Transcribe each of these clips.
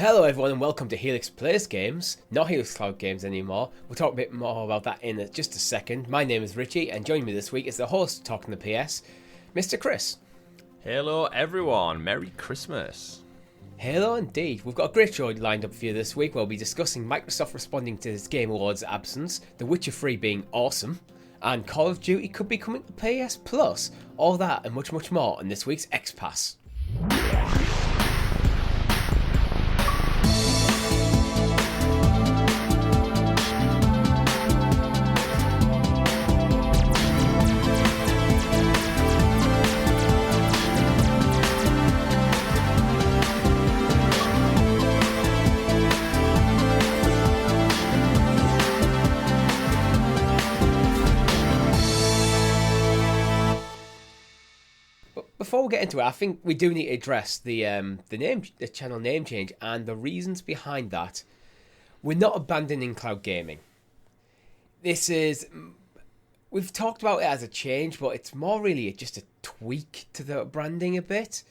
Hello everyone and welcome to Helix Plays Games, not Helix Cloud Games anymore. We'll talk a bit more about that in just a second. My name is Richie and joining me this week is the host talking the PS, Mr. Chris. Hello everyone, Merry Christmas. Hello indeed. We've got a great show lined up for you this week. We'll be discussing Microsoft responding to its Game Awards absence, The Witcher 3 being awesome, and Call of Duty could be coming to PS Plus. All that and much, much more in this week's XPass. Before we get into it, I think we do need to address the channel name change and the reasons behind that. We're not abandoning cloud gaming. We've talked about it as a change, but it's more really just a tweak to the branding a bit.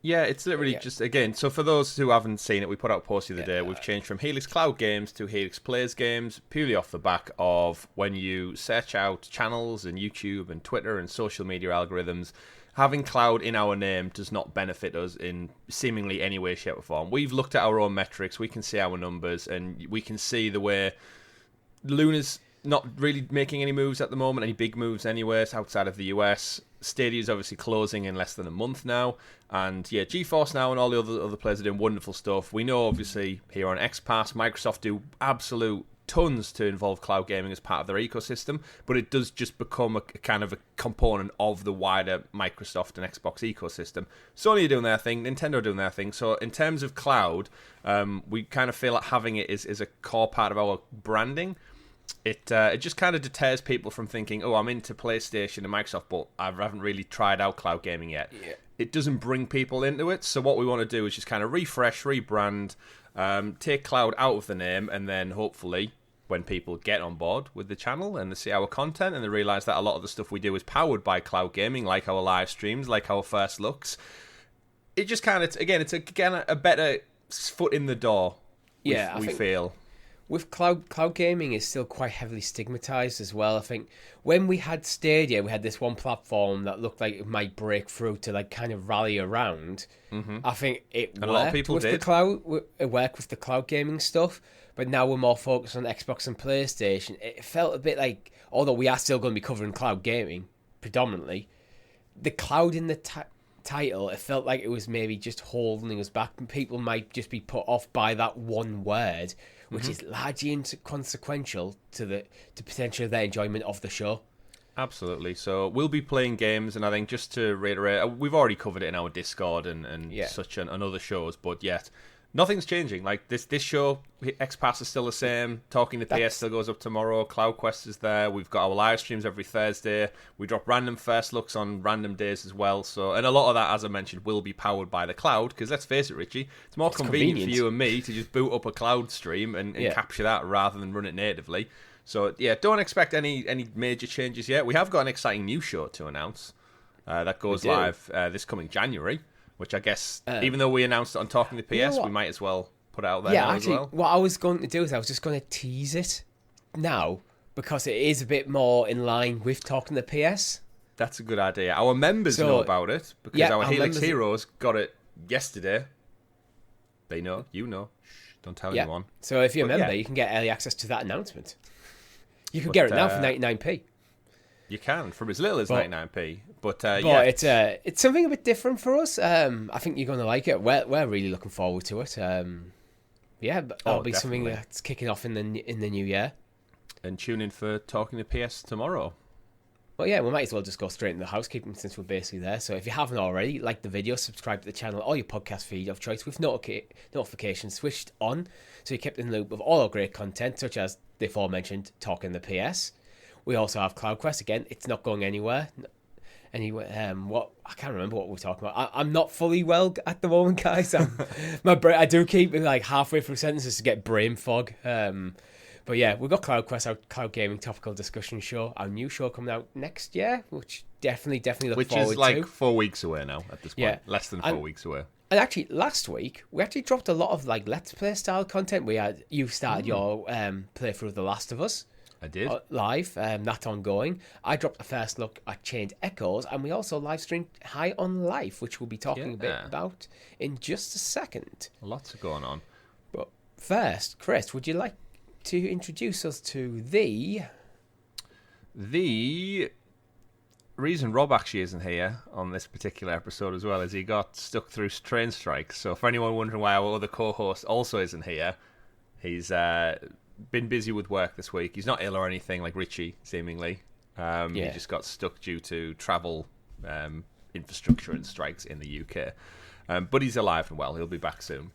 Yeah, it's literally just, again, so for those who haven't seen it, we put out a post the other day, we've changed from Helix Cloud Games to Helix Plays Games, purely off the back of when you search out channels and YouTube and Twitter and social media algorithms, having cloud in our name does not benefit us in seemingly any way, shape or form. We've looked at our own metrics, we can see our numbers, and we can see the way Luna's not really making any moves at the moment, any big moves anywhere outside of the US. Stadia's obviously closing in less than a month now, and yeah, GeForce Now and all the other players are doing wonderful stuff. We know obviously here on XPass, Microsoft do absolute tons to involve cloud gaming as part of their ecosystem, but it does just become a kind of a component of the wider Microsoft and Xbox ecosystem. Sony are doing their thing, Nintendo are doing their thing, so in terms of cloud, we kind of feel like having it is a core part of our branding. It just kind of deters people from thinking, oh, I'm into PlayStation and Microsoft, but I haven't really tried out cloud gaming yet. Yeah. It doesn't bring people into it, so what we want to do is just kind of refresh, rebrand, take cloud out of the name, and then hopefully when people get on board with the channel and they see our content and they realise that a lot of the stuff we do is powered by cloud gaming, like our live streams, like our first looks, it just kind of, again, it's a better foot in the door, we feel. With cloud gaming is still quite heavily stigmatized as well. I think when we had Stadia, we had this one platform that looked like it might break through to like kind of rally around. Mm-hmm. I think it worked with the cloud gaming stuff, but now we're more focused on Xbox and PlayStation. It felt a bit like, although we are still going to be covering cloud gaming predominantly, the cloud in the title, it felt like it was maybe just holding us back, and people might just be put off by that one word, which is largely inconsequential to potentially their enjoyment of the show. Absolutely. So we'll be playing games, and I think just to reiterate, we've already covered it in our Discord and such and other shows, but yet nothing's changing. Like this show, XPass is still the same. Talking to PS still goes up tomorrow. CloudQuest is there. We've got our live streams every Thursday. We drop random first looks on random days as well. So, and a lot of that, as I mentioned, will be powered by the cloud. Because let's face it, Richie, it's more convenient for you and me to just boot up a cloud stream and capture that rather than run it natively. So yeah, don't expect any major changes yet. We have got an exciting new show to announce that goes live this coming January. Which I guess, even though we announced it on Talking to PS, we might as well put it out there now as well. What I was going to do is I was just going to tease it now, because it is a bit more in line with Talking to PS. That's a good idea. Our members know about it, because our Helix Heroes got it yesterday. They know, you know. Shh, don't tell anyone. So if you're a member, you can get early access to that announcement. You can get it now for 99p. You can, from as little as 99p. But it's something a bit different for us. I think you're going to like it. We're really looking forward to it. That'll be something that's kicking off in the new year. And tune in for Talking to PS tomorrow. Well, yeah, we might as well just go straight into the housekeeping since we're basically there. So if you haven't already, like the video, subscribe to the channel or your podcast feed of choice with notifications switched on, so you're kept in the loop of all our great content, such as the aforementioned Talking to PS. We also have CloudQuest. Again, it's not going anywhere. Anyway, I can't remember what we're talking about. I'm not fully well at the moment, guys. I do keep like halfway through sentences to get brain fog. But yeah, we've got CloudQuest, our cloud gaming topical discussion show, our new show coming out next year, which definitely look forward to. Which is like 4 weeks away now at this point. Yeah. Less than 4 weeks away. And actually, last week, we actually dropped a lot of like Let's Play style content. You started your playthrough of The Last of Us. I did. Live, that's ongoing. I dropped a first look at Chained Echoes, and we also live streamed High on Life, which we'll be talking a bit about in just a second. Lots going on. But first, Chris, would you like to introduce us to the reason Rob actually isn't here on this particular episode as well is he got stuck through train strikes. So for anyone wondering why our other co-host also isn't here, he's been busy with work this week. He's not ill or anything like Richie, seemingly. He just got stuck due to travel infrastructure and strikes in the UK. But he's alive and well. He'll be back soon.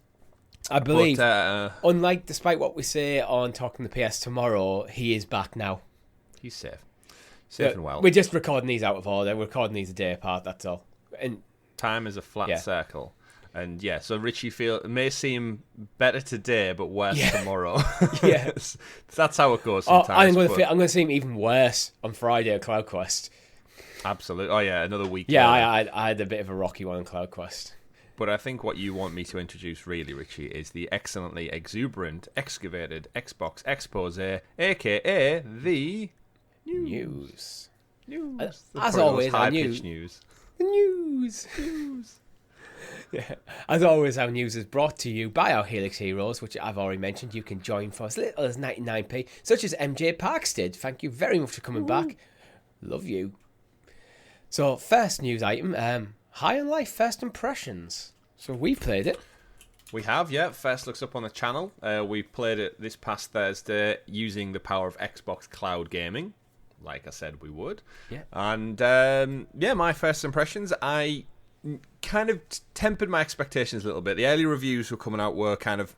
I believe, unlike despite what we say on Talking the PS tomorrow, he is back now. He's safe. Safe and well. We're just recording these out of order. We're recording these a day apart, that's all. And time is a flat circle. And so Richie may seem better today, but worse tomorrow. Yes. That's how it goes sometimes. I'm going to seem even worse on Friday at CloudQuest. Absolutely. Oh, yeah, another week. Yeah, I had a bit of a rocky one on CloudQuest. But I think what you want me to introduce, really, Richie, is the excellently exuberant, excavated Xbox expose, a.k.a. the news. As always, high-pitched news. The news. Yeah. As always, our news is brought to you by our Helix Heroes, which I've already mentioned. You can join for as little as 99p, such as MJ Parks did. Thank you very much for coming back. Love you. So, first news item, High on Life first impressions. So we've played it. We have, yeah. First looks up on the channel. We played it this past Thursday using the power of Xbox Cloud Gaming. Like I said, we would. Yeah. And, my first impressions, I kind of tempered my expectations a little bit. The early reviews were coming out were kind of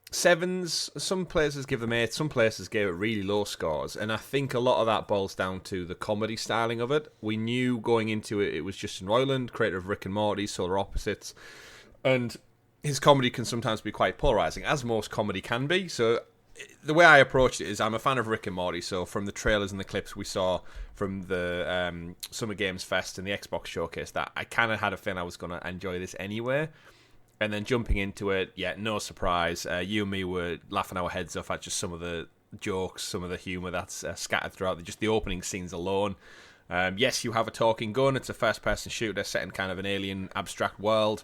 7s. Some places give them 8. Some places gave it really low scores. And I think a lot of that boils down to the comedy styling of it. We knew going into it, it was Justin Roiland, creator of Rick and Morty, Solar Opposites. And his comedy can sometimes be quite polarizing, as most comedy can be. So the way I approached it is I'm a fan of Rick and Morty, so from the trailers and the clips we saw from the Summer Games Fest and the Xbox Showcase, that I kind of had a feeling I was going to enjoy this anyway. And then jumping into it, no surprise. You and me were laughing our heads off at just some of the jokes, some of the humour that's scattered throughout just the opening scenes alone. Yes, you have a talking gun. It's a first-person shooter set in kind of an alien abstract world.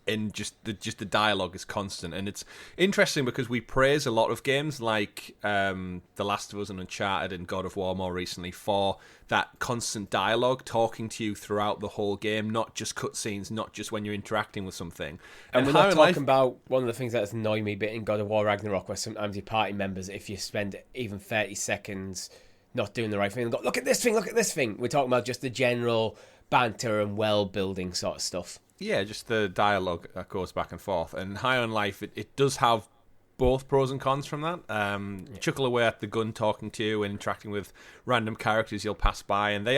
And just the dialogue is constant, and it's interesting because we praise a lot of games like The Last of Us and Uncharted and God of War more recently for that constant dialogue talking to you throughout the whole game, not just cutscenes, not just when you're interacting with something. And we're not talking about one of the things that's annoying me a bit in God of War Ragnarok, where sometimes your party members, if you spend even 30 seconds not doing the right thing, and go, look at this thing. We're talking about just the general banter and well-building sort of stuff. Yeah, just the dialogue that goes back and forth. And High on Life, it does have both pros and cons from that. Chuckle away at the gun talking to you and interacting with random characters you'll pass by. And they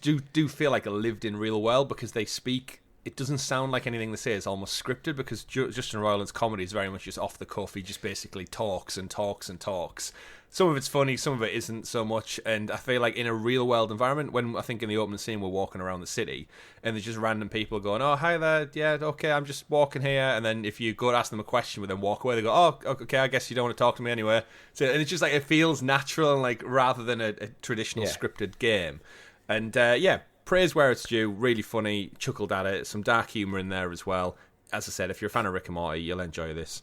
do feel like a lived-in real world because they speak. It doesn't sound like anything they say is almost scripted because Justin Roiland's comedy is very much just off the cuff. He just basically talks and talks and talks. Some of it's funny, some of it isn't so much, and I feel like in a real-world environment, when I think in the opening scene we're walking around the city, and there's just random people going, oh, hi there, yeah, okay, I'm just walking here, and then if you go to ask them a question with them walk away, they go, oh, okay, I guess you don't want to talk to me anyway. So, and it's just like, it feels natural, and like, rather than a traditional scripted game. And, praise where it's due, really funny, chuckled at it, some dark humour in there as well. As I said, if you're a fan of Rick and Morty, you'll enjoy this.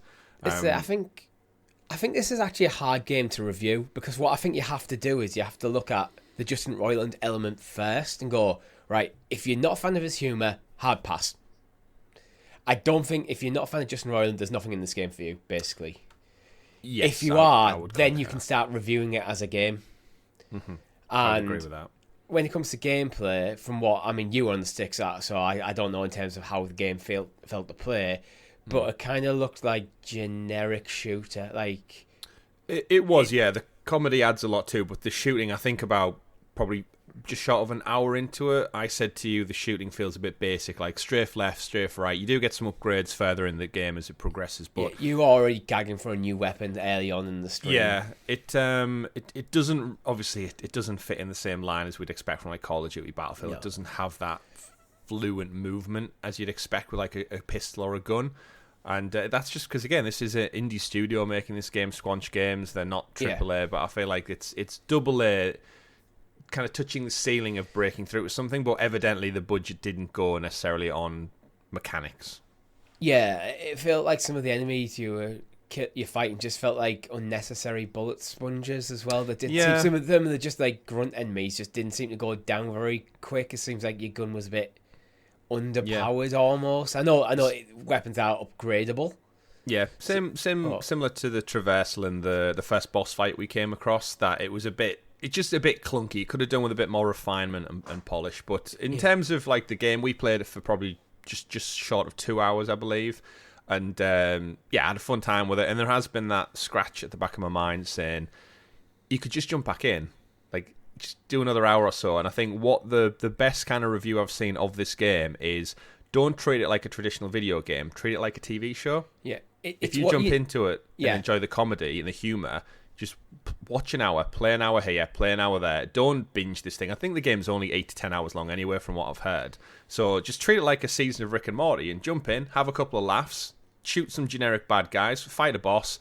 I think this is actually a hard game to review because what I think you have to do is you have to look at the Justin Roiland element first and go, right, if you're not a fan of his humour, hard pass. I don't think if you're not a fan of Justin Roiland, there's nothing in this game for you, basically. Yes, if you are, then you can start reviewing it as a game. Mm-hmm. I agree with that. When it comes to gameplay, from what, I mean, you were on the sticks, so I don't know in terms of how the game felt to play, but it kind of looked like generic shooter. Like it was, yeah. The comedy adds a lot too, but the shooting, I think about probably just short of an hour into it, I said to you the shooting feels a bit basic, like strafe left, strafe right. You do get some upgrades further in the game as it progresses, but you're already gagging for a new weapon early on in the stream. Yeah, it doesn't, obviously it doesn't fit in the same line as we'd expect from like Call of Duty Battlefield. No. It doesn't have that fluent movement as you'd expect with like a pistol or a gun. And that's just because, again, this is an indie studio making this game, Squanch Games. They're not AAA, but I feel like it's double A, kind of touching the ceiling of breaking through to something, but evidently the budget didn't go necessarily on mechanics. Yeah, it felt like some of the enemies you're fighting just felt like unnecessary bullet sponges as well. That didn't seem, some of them are just like grunt enemies, just didn't seem to go down very quick. It seems like your gun was a bit underpowered almost. I know weapons are upgradable. Yeah, similar to the traversal and the first boss fight we came across, that it's just a bit clunky. It could have done with a bit more refinement and polish. But in terms of like the game, we played it for probably just short of 2 hours, I believe. And I had a fun time with it. And there has been that scratch at the back of my mind saying you could just jump back in, like just do another hour or so. And I think what the best kind of review I've seen of this game is, don't treat it like a traditional video game. Treat it like a TV show. Yeah. If you jump into it and enjoy the comedy and the humour, just watch an hour, play an hour here, play an hour there. Don't binge this thing. I think the game's only 8 to 10 hours long anyway, from what I've heard. So just treat it like a season of Rick and Morty and jump in, have a couple of laughs, shoot some generic bad guys, fight a boss,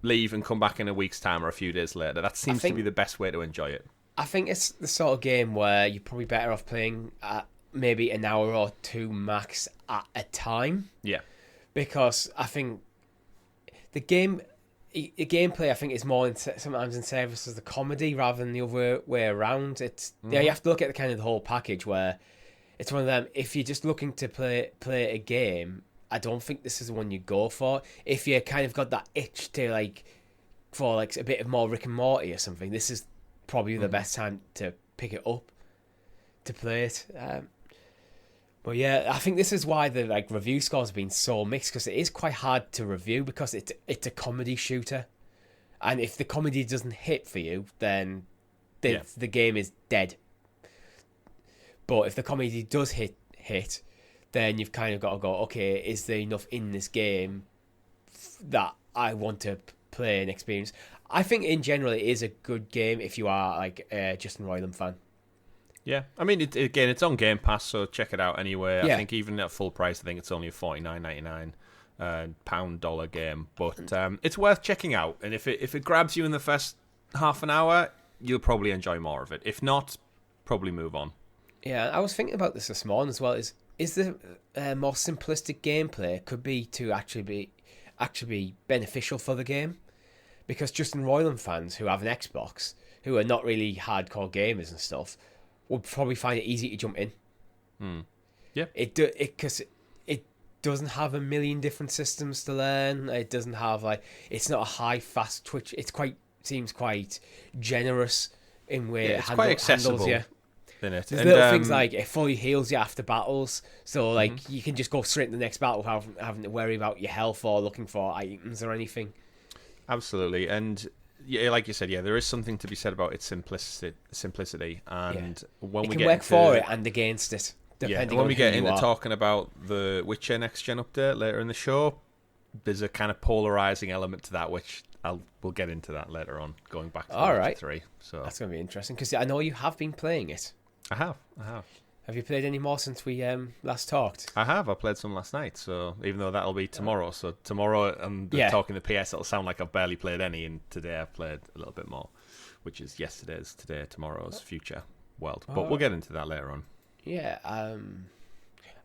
leave and come back in a week's time or a few days later. That seems to be the best way to enjoy it. I think it's the sort of game where you're probably better off playing at maybe an hour or two max at a time. Yeah. Because I think the gameplay, I think, is more sometimes in service as the comedy rather than the other way around. You have to look at the whole package, where it's one of them. If you're just looking to play a game, I don't think this is the one you go for. If you kind of got that itch to for a bit of more Rick and Morty or something, this is probably the best time to pick it up to play it. But yeah, I think this is why the review scores have been so mixed, because it is quite hard to review because it's a comedy shooter, and if the comedy doesn't hit for you, then the game is dead. But if the comedy does hit, then you've kind of got to go, okay, is there enough in this game that I want to play and experience? I think in general it is a good game if you are a Justin Roiland fan. Yeah, I mean, it's on Game Pass, so check it out anyway. I think even at full price, I think it's only a $49.99 pound-dollar game, but it's worth checking out. And if it grabs you in the first half an hour, you'll probably enjoy more of it. If not, probably move on. Yeah, I was thinking about this morning as well. Is the more simplistic gameplay could be to actually be beneficial for the game, because Justin Roiland fans who have an Xbox, who are not really hardcore gamers and stuff, would probably find it easy to jump in. Yeah, because it doesn't have a million different systems to learn. It doesn't have it's not a high fast twitch. Seems quite generous in where it's quite accessible. Handles you. In it. There's little things like it fully heals you after battles, so you can just go straight to the next battle without having to worry about your health or looking for items or anything. Absolutely, and yeah, like you said, there is something to be said about its simplicity, and when it we can get work into, for it and against it, depending when we get into talking about the Witcher Next Gen update later in the show, there's a kind of polarizing element to that, which we'll get into that later on, going back to Witcher 3. So that's going to be interesting, because I know you have been playing it. I have. Have you played any more since we last talked? I have. I played some last night, so even though that'll be tomorrow. So tomorrow, talking the PS, it'll sound like I've barely played any, and today I've played a little bit more, which is yesterday's, today, tomorrow's, future world. But we'll get into that later on. Yeah, I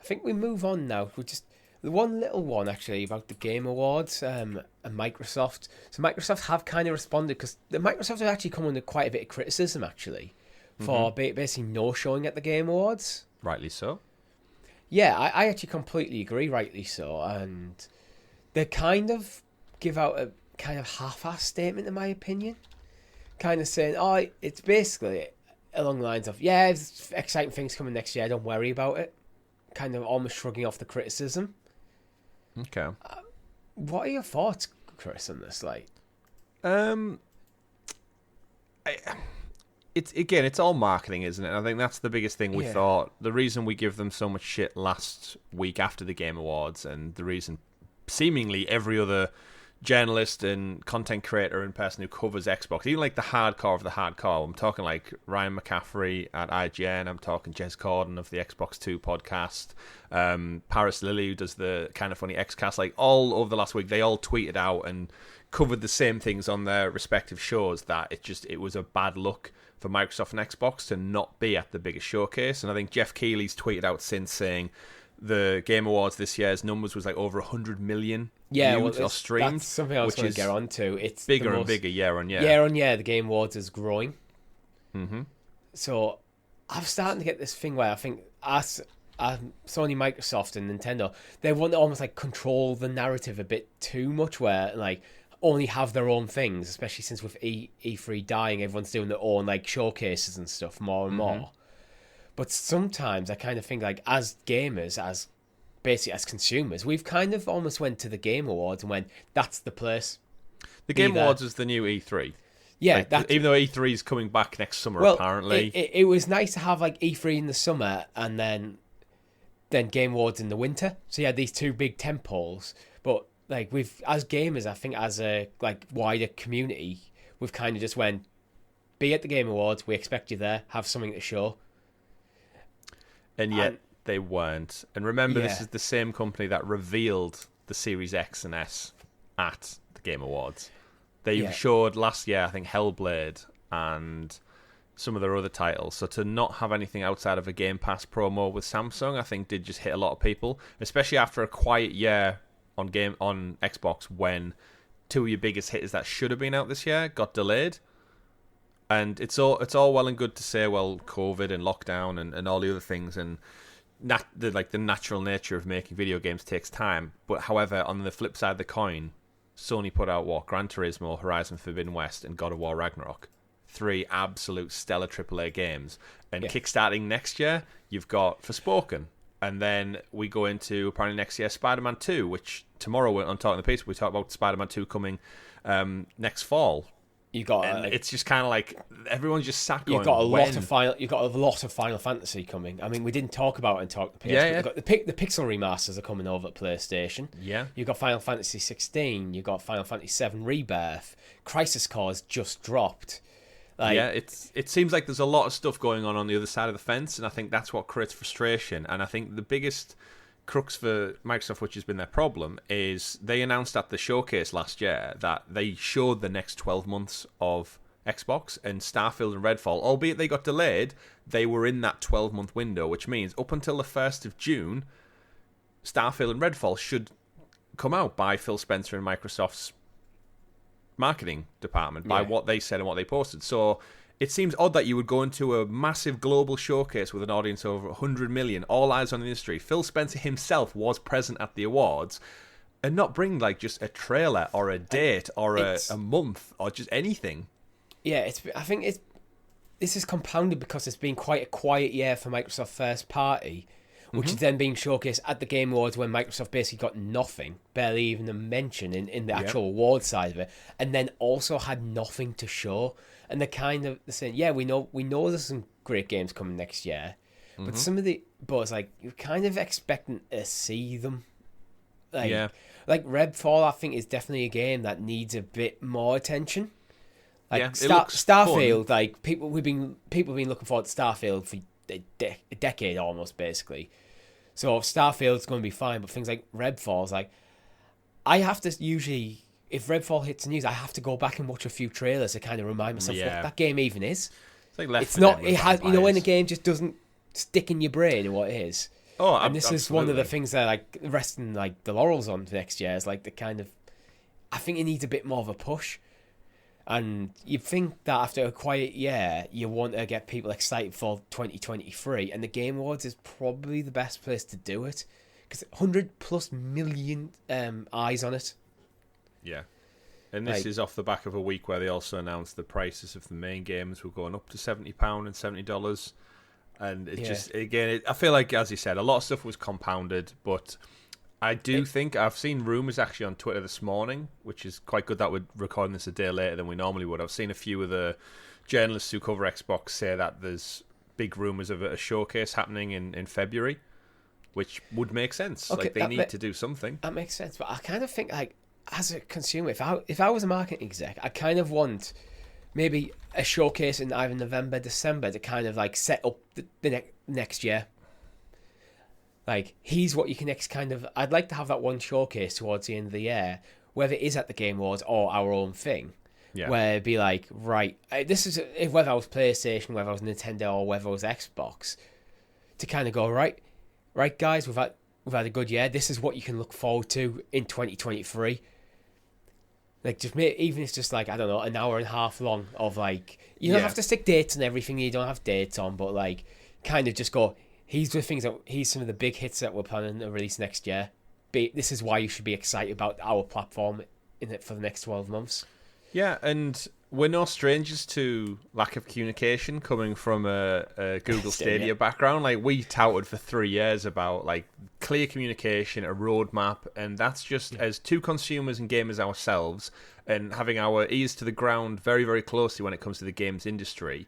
think we move on now. We just the one little one, actually, about the Game Awards and Microsoft. So Microsoft have kind of responded, because Microsoft have actually come under quite a bit of criticism, actually, for basically no-showing at the Game Awards. Rightly so. Yeah, I actually completely agree, rightly so. And they kind of give out a kind of half-assed statement, in my opinion. Kind of saying, it's basically along the lines of, there's exciting things coming next year, don't worry about it. Kind of almost shrugging off the criticism. Okay. What are your thoughts, Chris, on this? It's all marketing, isn't it? I think that's the biggest thing we thought. The reason we give them so much shit last week after the Game Awards, and the reason seemingly every other journalist and content creator and person who covers Xbox, even like the hardcore of the hardcore. I'm talking like Ryan McCaffrey at IGN. I'm talking Jez Corden of the Xbox 2 podcast. Paris Lilly, who does the Kind of Funny Xcast. Like all over the last week, they all tweeted out and covered the same things on their respective shows, that it was a bad look for Microsoft and Xbox to not be at the biggest showcase. And I think Jeff Keighley's tweeted out since saying the Game Awards this year's numbers was like over 100 million views or streamed. That's something I was going to get onto. It's bigger and bigger year on year. Year on year, the Game Awards is growing. Mm-hmm. So I'm starting to get this thing where I think Sony, Microsoft, and Nintendo, they want to almost like control the narrative a bit too much, where like only have their own things, especially since with E3 dying, everyone's doing their own like showcases and stuff more and more. But sometimes I kind of think like as gamers, as consumers, we've kind of almost went to the Game Awards and went, that's the place. The Game Awards is the new E3. Yeah, like, even though E3 is coming back next summer, apparently. It was nice to have like E3 in the summer and then Game Awards in the winter. So you had these two big tentpoles. But like as gamers, I think as a like wider community, we've kind of just went, be at the Game Awards, we expect you there, have something to show. And yet they weren't. And remember, this is the same company that revealed the Series X and S at the Game Awards. They showed last year, I think, Hellblade and some of their other titles. So to not have anything outside of a Game Pass promo with Samsung, I think did just hit a lot of people, especially after a quiet year on Xbox when two of your biggest hitters that should have been out this year got delayed. And it's all well and good to say, well, COVID and lockdown and all the other things, and the natural nature of making video games takes time. But however, on the flip side of the coin, Sony put out Gran Turismo, Horizon Forbidden West, and God of War Ragnarok. 3 absolute stellar AAA games. And kickstarting next year, you've got Forspoken. And then we go into, apparently next year, Spider-Man 2, which tomorrow on Talking the Piece, we talk about Spider-Man 2 coming next fall. It's just kind of like everyone's just sat going. You've got a lot of Final Fantasy coming. I mean, we didn't talk about it and talk the PS. You've got the Pixel remasters are coming over at PlayStation. Yeah. You've got Final Fantasy 16. You've got Final Fantasy 7 Rebirth. Crisis Core's just dropped. It seems like there's a lot of stuff going on the other side of the fence, and I think that's what creates frustration. And I think the biggest crux for Microsoft, which has been their problem, is they announced at the showcase last year that they showed the next 12 months of Xbox, and Starfield and Redfall, albeit they got delayed, they were in that 12-month window, which means up until the 1st of June, Starfield and Redfall should come out by Phil Spencer and Microsoft's marketing department, by what they said and what they posted. So it seems odd that you would go into a massive global showcase with an audience of over 100 million, all eyes on the industry. Phil Spencer himself was present at the awards, and not bring like just a trailer or a date or a month or just anything. Yeah, I think this is compounded because it's been quite a quiet year for Microsoft first party, which is then being showcased at the Game Awards when Microsoft basically got nothing, barely even a mention in the actual award side of it, and then also had nothing to show. And they're saying, we know there's some great games coming next year, but it's like you're kind of expecting to see them. Like Redfall, I think, is definitely a game that needs a bit more attention. Starfield, like people have been looking forward to Starfield for a decade almost, basically. So Starfield's going to be fine, but things like Redfall's like, I have to usually, if Redfall hits the news, I have to go back and watch a few trailers to kind of remind myself what that game even is. It's like Left 4 Dead. It has, when a game just doesn't stick in your brain what it is. This is one of the things that like resting like the laurels on for next year is like the kind of, I think it needs a bit more of a push. And you'd think that after a quiet year, you want to get people excited for 2023, and the Game Awards is probably the best place to do it because 100+ million eyes on it. Yeah, and this is off the back of a week where they also announced the prices of the main games were going up to £70 and $70, and it just again, I feel like, as you said, a lot of stuff was compounded, but I do think I've seen rumours actually on Twitter this morning, which is quite good that we're recording this a day later than we normally would. I've seen a few of the journalists who cover Xbox say that there's big rumours of a showcase happening in February, which would make sense. Okay, like they need to do something. That makes sense, but I kind of think like as a consumer, if I was a marketing exec, I kind of want maybe a showcase in either November, December to kind of like set up the next year. Like, here's what you can I'd like to have that one showcase towards the end of the year, whether it is at the Game Awards or our own thing. Yeah. Where it'd be like, right, this is whether I was PlayStation, whether I was Nintendo, or whether I was Xbox, to kind of go, right, guys, we've had a good year. This is what you can look forward to in 2023. Like, just even if it's just like, I don't know, an hour and a half long of like, you don't have to stick dates and everything. You don't have dates on, but like, kind of just go, here's some of the big hits that we're planning to release next year. This is why you should be excited about our platform for the next 12 months. Yeah, and we're no strangers to lack of communication coming from a Google Stadia background. Like, we touted for 3 years about like clear communication, a roadmap, and that's just as two consumers and gamers ourselves, and having our ears to the ground very, very closely when it comes to the games industry.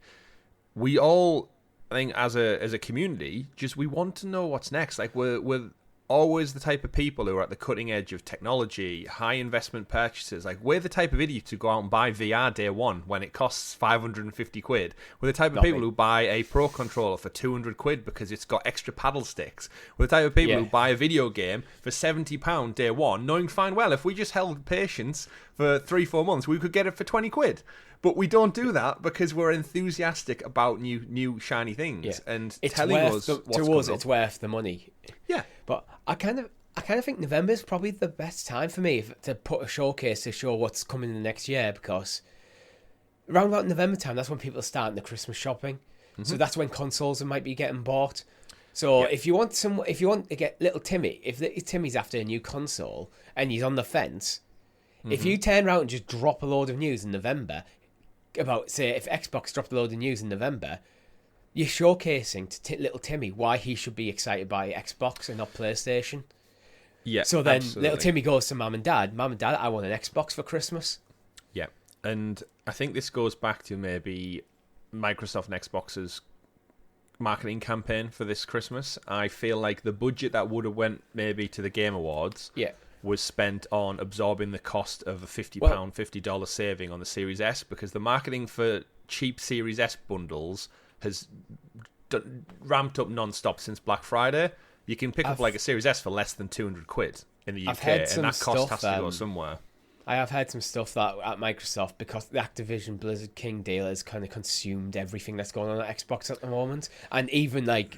We all, I think, as a community, we want to know what's next. Like, we're always the type of people who are at the cutting edge of technology, high investment purchases. Like, we're the type of idiots who go out and buy VR day one when it costs 550 quid. We're the type of people who buy a Pro controller for 200 quid because it's got extra paddle sticks. We're the type of people who buy a video game for £70 day one, knowing fine well if we just held patience for 3-4 months, we could get it for 20 quid. But we don't do that because we're enthusiastic about new shiny things and it's telling us what's to us. It's worth the money. Yeah, but I kind of think November is probably the best time for me to put a showcase to show what's coming in the next year, because around about November time, that's when people are starting the Christmas shopping. Mm-hmm. So that's when consoles might be getting bought. So if you want to get little Timmy, if Timmy's after a new console and he's on the fence, if you turn around and just drop a load of news in November about, say, if Xbox dropped a load of news in November, you're showcasing to little Timmy why he should be excited by Xbox and not PlayStation. Yeah. So then little Timmy goes to Mum and Dad, I want an Xbox for Christmas. Yeah. And I think this goes back to maybe Microsoft and Xbox's marketing campaign for this Christmas. I feel like the budget that would have went maybe to the Game Awards was spent on absorbing the cost of a £50, $50 saving on the Series S, because the marketing for cheap Series S bundles has ramped up non-stop since Black Friday. You can pick up like a Series S for less than 200 quid in the UK, and that cost has to go somewhere. I have heard some stuff that at Microsoft, because the Activision Blizzard King deal has kind of consumed everything that's going on at Xbox at the moment, and even like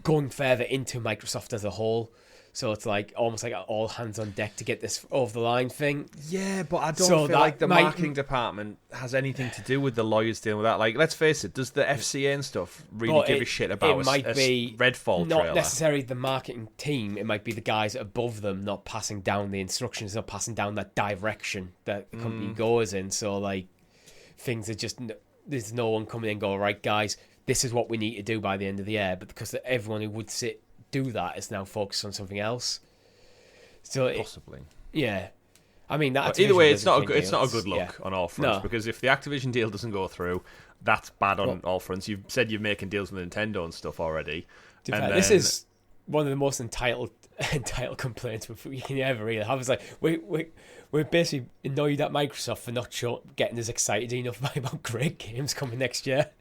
going further into Microsoft as a whole. So it's like almost like all hands on deck to get this over the line thing. Yeah, but I don't feel like the marketing department has anything to do with the lawyers dealing with that. Like, let's face it, does the FCA and stuff really give a shit about a Redfall trailer? Not necessarily the marketing team. It might be the guys above them not passing down the instructions, not passing down that direction that the company goes in. So like, things are just, there's no one coming in and go, right, guys, this is what we need to do by the end of the year. But because everyone who would do that is now focused on something else. So possibly, I mean, that either way, it's not a good look on all fronts, because if the Activision deal doesn't go through, that's bad on all fronts. You've said you're making deals with Nintendo and stuff already. This is one of the most entitled complaints we can ever really have. It's like we're basically annoyed at Microsoft for not getting us excited enough about great games coming next year.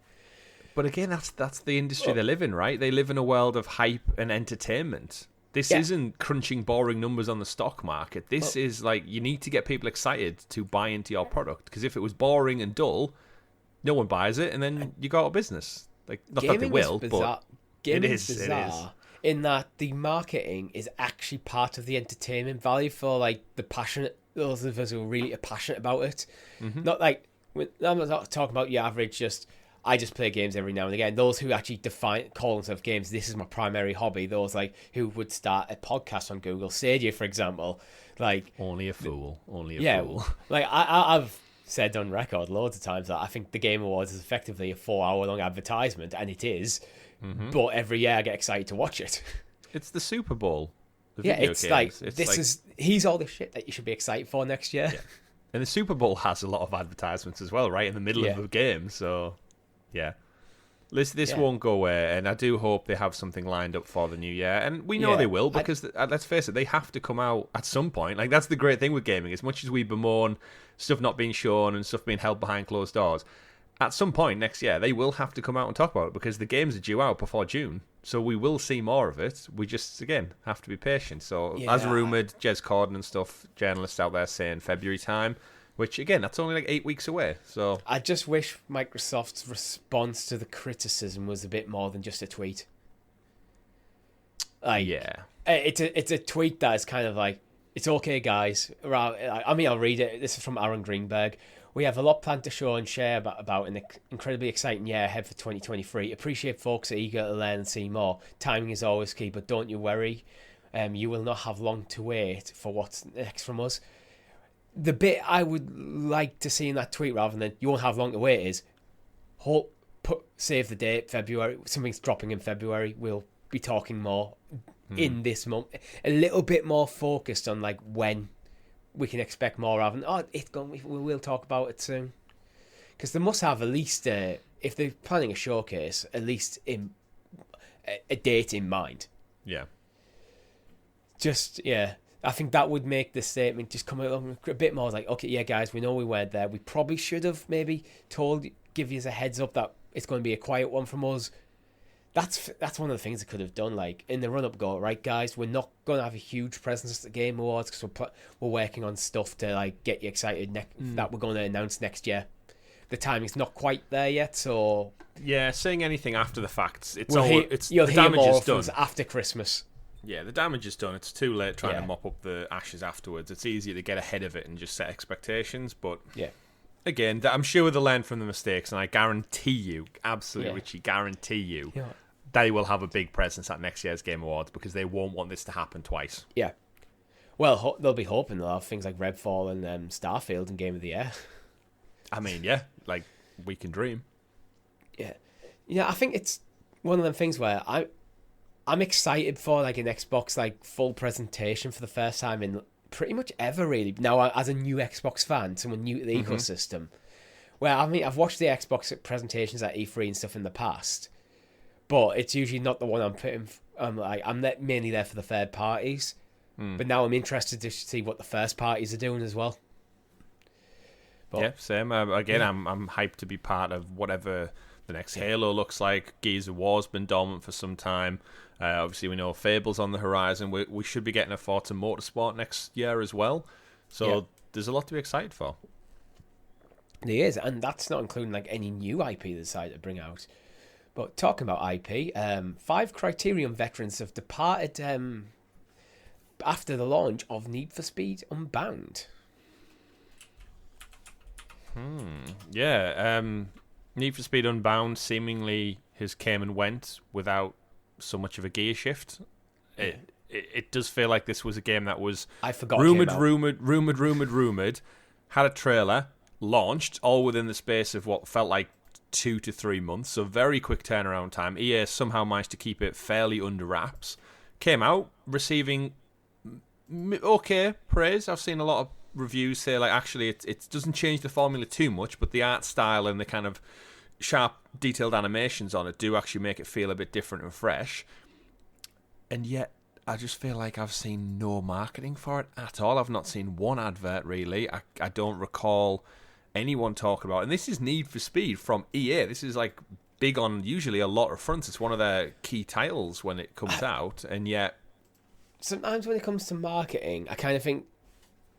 But again, that's the industry they live in, right? They live in a world of hype and entertainment. This isn't crunching boring numbers on the stock market. This is like, you need to get people excited to buy into your product. Because if it was boring and dull, no one buys it, and then you go out of business. Like, not that they will, but it is bizarre. In that the marketing is actually part of the entertainment value for like those of us who are really passionate about it. Mm-hmm. Not like, I'm not talking about your average I just play games every now and again. Those who actually call themselves games, this is my primary hobby. Those like who would start a podcast on Google Stadia, for example. Like, only a fool. Like I've said on record loads of times that I think the Game Awards is effectively a 4-hour-long advertisement, and it is. Mm-hmm. But every year I get excited to watch it. It's the Super Bowl. It's like here's all the shit that you should be excited for next year. Yeah. And the Super Bowl has a lot of advertisements as well, right in the middle of the game. So. Yeah. This won't go away, and I do hope they have something lined up for the new year. And we know they will, because let's face it, they have to come out at some point. Like, that's the great thing with gaming. As much as we bemoan stuff not being shown and stuff being held behind closed doors, at some point next year, they will have to come out and talk about it, because the games are due out before June. So we will see more of it. We just, again, have to be patient. So, as rumoured, Jez Corden and stuff, journalists out there saying February time, which, again, that's only like 8 weeks away. So I just wish Microsoft's response to the criticism was a bit more than just a tweet. It's a tweet that is kind of like, it's okay, guys. I mean, I'll read it. This is from Aaron Greenberg. We have a lot planned to show and share about an incredibly exciting year ahead for 2023. Appreciate folks are eager to learn and see more. Timing is always key, but don't you worry. You will not have long to wait for what's next from us. The bit I would like to see in that tweet, rather than you won't have long to wait, is save the date, February. Something's dropping in February. We'll be talking more in this month. A little bit more focused on like when we can expect more, rather than we'll talk about it soon. Because they must have at least, if they're planning a showcase, at least in a date in mind. Yeah. I think that would make the statement just come along a bit more like, okay, yeah, guys, we know we weren't there. We probably should have maybe give you a heads up that it's going to be a quiet one from us. That's one of the things they could have done. Like, in the run-up, go, right, guys, we're not going to have a huge presence at the Game Awards because we're working on stuff to like get you excited that we're going to announce next year. The timing's not quite there yet, so... Yeah, saying anything after the fact, you'll hear more from us after Christmas. Yeah, the damage is done. It's too late trying to mop up the ashes afterwards. It's easier to get ahead of it and just set expectations. But again, I'm sure they'll learn from the mistakes, and I guarantee you, absolutely, Richie, guarantee you, they will have a big presence at next year's Game Awards, because they won't want this to happen twice. Yeah. Well, they'll be hoping they'll have things like Redfall and Starfield and Game of the Year. I mean, like, we can dream. Yeah. Yeah, I think it's one of them things where I'm excited for like an Xbox like full presentation for the first time in pretty much ever, really. Now, as a new Xbox fan, someone new to the ecosystem, where I mean, I've watched the Xbox presentations at E3 and stuff in the past, but it's usually not the one I'm putting. I'm mainly there for the third parties, but now I'm interested to see what the first parties are doing as well. But, same. Again, I'm hyped to be part of whatever the next Halo looks like. Gears of War's been dormant for some time. Obviously, we know Fable's on the horizon. We should be getting a Forza Motorsport next year as well. So there's a lot to be excited for. There is, and that's not including like any new IP they decide to bring out. But talking about IP, 5 Criterion veterans have departed after the launch of Need for Speed Unbound. Need for Speed Unbound seemingly has came and went without so much of a gear shift. It does feel like this was a game that was rumored, had a trailer, launched, all within the space of what felt like 2 to 3 months, so very quick turnaround time. EA somehow managed to keep it fairly under wraps. Came out receiving okay praise. I've seen a lot of reviews say like actually it doesn't change the formula too much, but the art style and the kind of sharp detailed animations on it do actually make it feel a bit different and fresh. And yet I just feel like I've seen no marketing for it at all. I've not seen one advert really. I don't recall anyone talk about it. And this is Need for Speed from EA. This is like big on usually a lot of fronts. It's one of their key titles when it comes out, and yet sometimes when it comes to marketing, I kind of think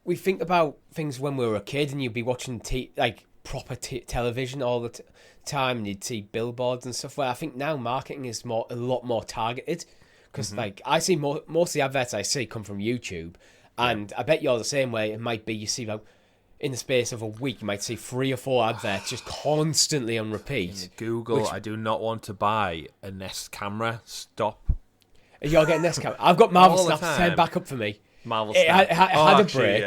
we think about things when we were a kid and you'd be watching proper television all the time and you'd see billboards and stuff, where I think now marketing is a lot more targeted, because like I see most of the adverts I see come from YouTube, and I bet you're the same way. It might be you see like in the space of a week you might see 3 or 4 adverts just constantly on repeat. Google, I do not want to buy a Nest camera. Stop. You're getting Nest camera. I've got Marvel Snap to turn back up for me. Marvel It Snap. had a break,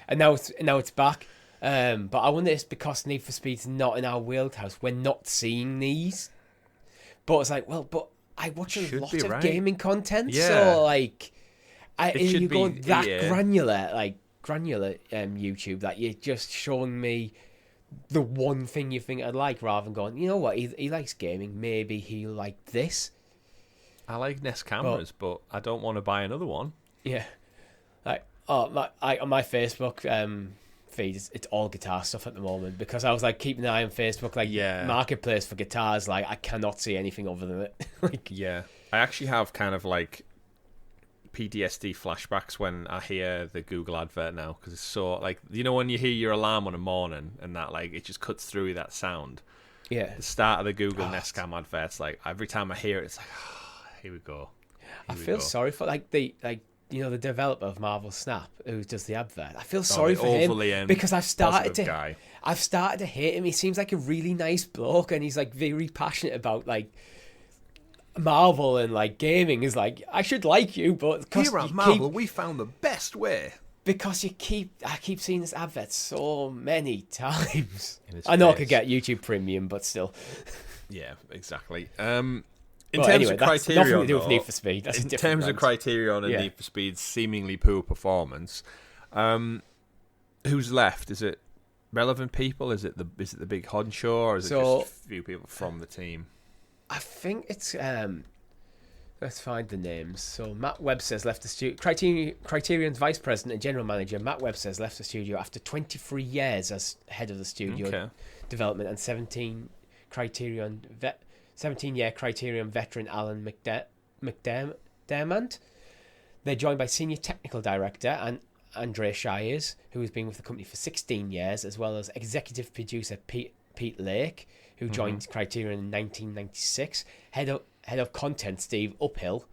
and now it's back. But I wonder if it's because Need for Speed's not in our wheelhouse. We're not seeing these. But it's like, well, but I watch a lot of gaming content, so like, you go that granular YouTube that you're just showing me the one thing you think I'd like, rather than going, you know what, he likes gaming, maybe he'll like this. I like Nest cameras, but I don't want to buy another one. Yeah. Like, on my Facebook feed, it's all guitar stuff at the moment, because I was like keeping an eye on Facebook, like marketplace for guitars. Like, I cannot see anything other than it. Like, yeah, I actually have kind of like PTSD flashbacks when I hear the Google advert now, because it's so like, you know, when you hear your alarm on a morning and that, like, it just cuts through that sound. Yeah. The start of the Google Nest Cam adverts, like every time I hear it, it's like, here we go. I feel sorry for the developer of Marvel Snap, who does the advert. I feel sorry for him, because I've started to hate him. He seems like a really nice bloke, and he's like very passionate about like Marvel and like gaming. Is like, I should like you, but here at Marvel, we found the best way. Because I keep seeing this advert so many times. I know I could get YouTube Premium, but still. Yeah, exactly. In terms of Criterion, nothing to do with Need for Speed. That's in terms of Criterion and Need for Speed's seemingly poor performance, who's left? Is it relevant people? Is it the big honcho, or is it just a few people from the team? I think it's let's find the names. So Matt Webster's left the studio. Criterion's vice president and general manager Matt Webster's left the studio after 23 years as head of the studio development, and 17-year Criterion veteran Alan McDermott. They're joined by senior technical director and Andre Shires, who has been with the company for 16 years, as well as executive producer Pete Lake, who joined Criterion in 1996. Head of content Steve Uphill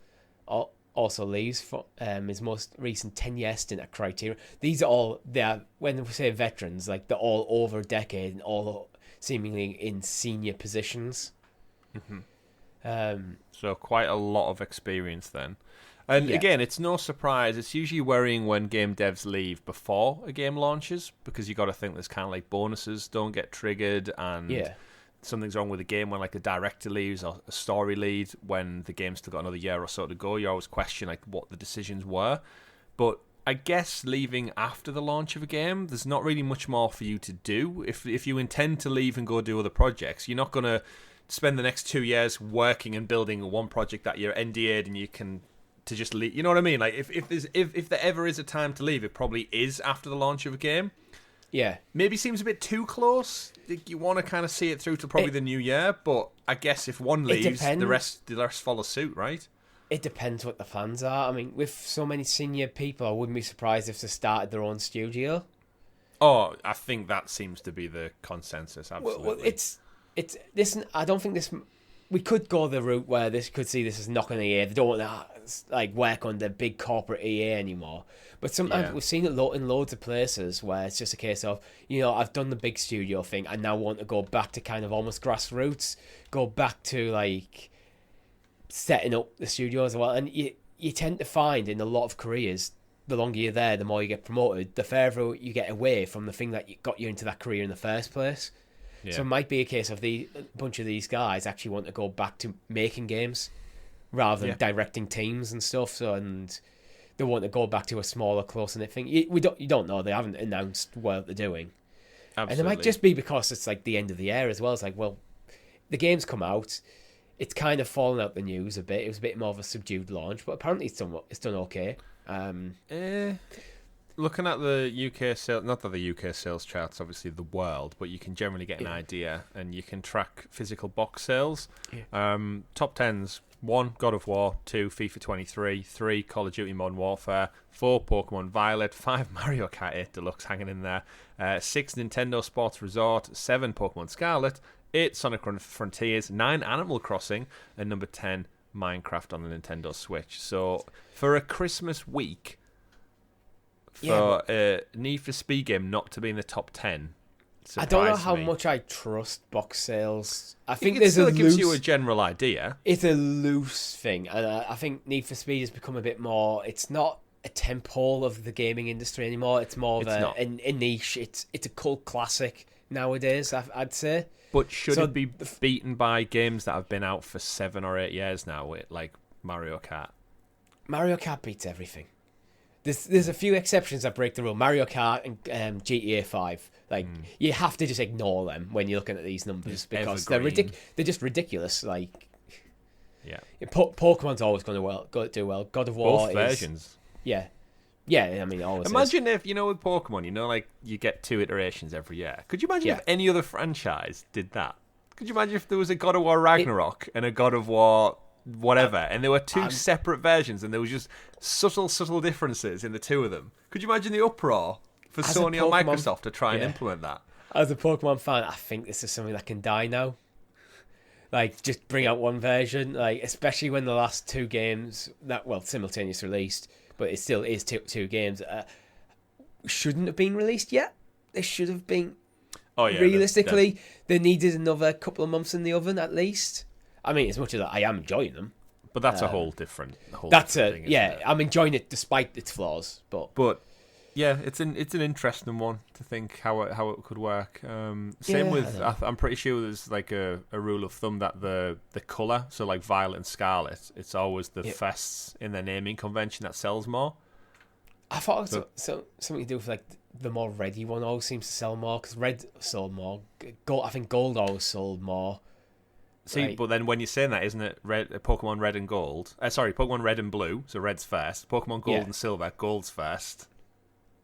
also leaves for his most recent 10-year stint at Criterion. These are all, when we say veterans, like they're all over a decade and all seemingly in senior positions. So quite a lot of experience then. And again, it's no surprise. It's usually worrying when game devs leave before a game launches, because you got to think there's kind of like bonuses don't get triggered, and something's wrong with the game when like a director leaves or a story lead when the game's still got another year or so to go. You always question like what the decisions were. But I guess leaving after the launch of a game, there's not really much more for you to do. If you intend to leave and go do other projects, you're not going to spend the next 2 years working and building one project that you're NDA'd and you can to just leave. You know what I mean? Like if there ever is a time to leave, it probably is after the launch of a game. Yeah. Maybe seems a bit too close. You want to kind of see it through to probably the new year, but I guess if one leaves, the rest follow suit, right? It depends what the plans are. I mean, with so many senior people, I wouldn't be surprised if they started their own studio. Oh, I think that seems to be the consensus, absolutely. Well, it's this. I don't think this. We could go the route where this could see this as knocking the EA. They don't want to like work on the big corporate EA anymore. But sometimes we've seen it in loads of places where it's just a case of, you know, I've done the big studio thing. I now want to go back to kind of almost grassroots, go back to like setting up the studio as well. And you tend to find in a lot of careers, the longer you're there, the more you get promoted, the further you get away from the thing that got you into that career in the first place. Yeah. So it might be a case of a bunch of these guys actually want to go back to making games rather than directing teams and stuff. So, and they want to go back to a smaller, close-knit thing. You don't know. They haven't announced what they're doing. Absolutely. And it might just be because it's like the end of the year as well. It's like, well, the game's come out. It's kind of fallen out the news a bit. It was a bit more of a subdued launch, but apparently it's done okay. Looking at the UK sales, not that the UK sales charts obviously the world, but you can generally get an idea, and you can track physical box sales. Top 10s: 1 God of War, 2 FIFA 23, 3 Call of Duty Modern Warfare, 4 Pokemon Violet, 5 Mario Kart 8 Deluxe hanging in there, 6 Nintendo Sports Resort, 7 Pokemon Scarlet, 8 Sonic Frontiers, 9 Animal Crossing, and number 10 Minecraft on the Nintendo Switch. So for a Christmas week, for a Need for Speed game not to be in the top 10, I don't know how much I trust box sales. I think it still gives you a general idea. It's a loose thing, and I think Need for Speed has become a bit more. It's not a temple of the gaming industry anymore. It's more of a niche. It's a cult classic nowadays, I'd say. But should it be beaten by games that have been out for 7 or 8 years now, like Mario Kart? Mario Kart beats everything. There's a few exceptions that break the rule. Mario Kart and GTA 5. Like, you have to just ignore them when you're looking at these numbers because they're just ridiculous. Like, Pokemon's always going to do well. God of War both versions. Yeah. I mean, always. Imagine if, with Pokemon, like you get 2 iterations every year. Could you imagine if any other franchise did that? Could you imagine if there was a God of War Ragnarok and a God of War whatever, and there were 2 separate versions, and there was just subtle differences in the 2 of them? Could you imagine the uproar for Sony or Microsoft to try and implement that? As a Pokemon fan, I think this is something that can die now. Like, just bring out one version, like, especially when the last 2 games simultaneous released, but it still is two games, shouldn't have been released yet. They should have been. Oh yeah. Realistically, they needed another couple of months in the oven at least. I mean, as much as I am enjoying them, but that's a whole different thing. I'm enjoying it despite its flaws, but yeah, it's an interesting one to think how it could work. Same with I'm pretty sure there's like a rule of thumb that the colour, so like Violet and Scarlet, it's always the firsts in their naming convention that sells more. I thought it was something to do with like the more ready one always seems to sell more because red sold more. Gold, I think gold always sold more. See, but then when you're saying that, isn't it Pokemon Red and Gold? Pokemon Red and Blue, so Red's first. Pokemon Gold and Silver, Gold's first.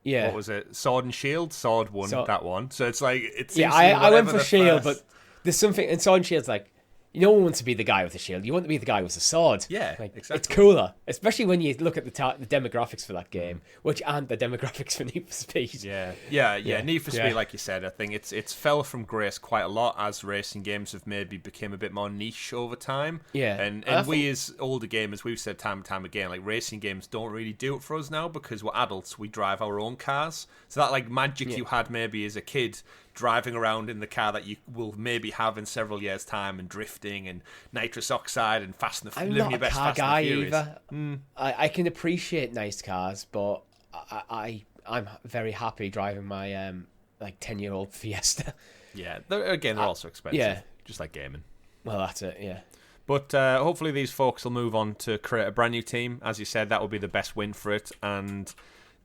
Yeah. What was it? Sword and Shield? Sword won that one. So it's like... I went for Shield, but there's something... And Sword and Shield's like, no one wants to be the guy with the shield. You want to be the guy with the sword. Yeah, exactly. It's cooler. Especially when you look at the demographics for that game, which aren't the demographics for Need for Speed. Yeah. Need for Speed, like you said, I think it's fell from grace quite a lot as racing games have maybe become a bit more niche over time. Yeah. And we as older gamers, we've said time and time again, like racing games don't really do it for us now because we're adults, we drive our own cars. So that like magic you had maybe as a kid driving around in the car that you will maybe have in several years' time and drifting and nitrous oxide and I'm not a car guy either. I can appreciate nice cars, but I'm very happy driving my 10-year-old Fiesta. Yeah, they're also expensive. Yeah. Just like gaming. Well, that's it, yeah. But hopefully these folks will move on to create a brand new team. As you said, that will be the best win for it. And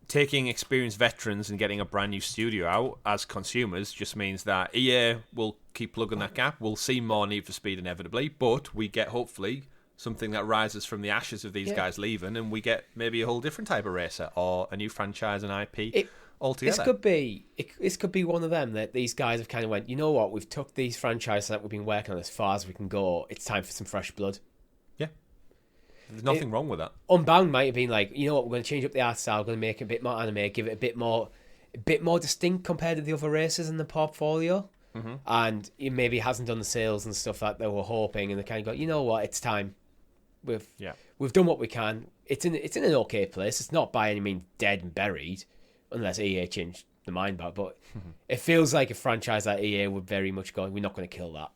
taking experienced veterans and getting a brand new studio out as consumers just means that EA will keep plugging that gap. We'll see more Need for Speed inevitably, but we get hopefully something that rises from the ashes of these guys leaving, and we get maybe a whole different type of racer or a new franchise and IP altogether. This could be one of them that these guys have kind of went, you know what, we've took these franchises that we've been working on as far as we can go. It's time for some fresh blood. There's nothing wrong with that. Unbound might have been like, you know what, we're going to change up the art style, we're going to make it a bit more anime, give it a bit more distinct compared to the other races in the portfolio. Mm-hmm. And it maybe hasn't done the sales and stuff that they were hoping, and they kind of go, you know what, it's time. We've done what we can. It's in an okay place. It's not by any means dead and buried, unless EA changed the mind about it. But it feels like a franchise that EA would very much go, we're not going to kill that.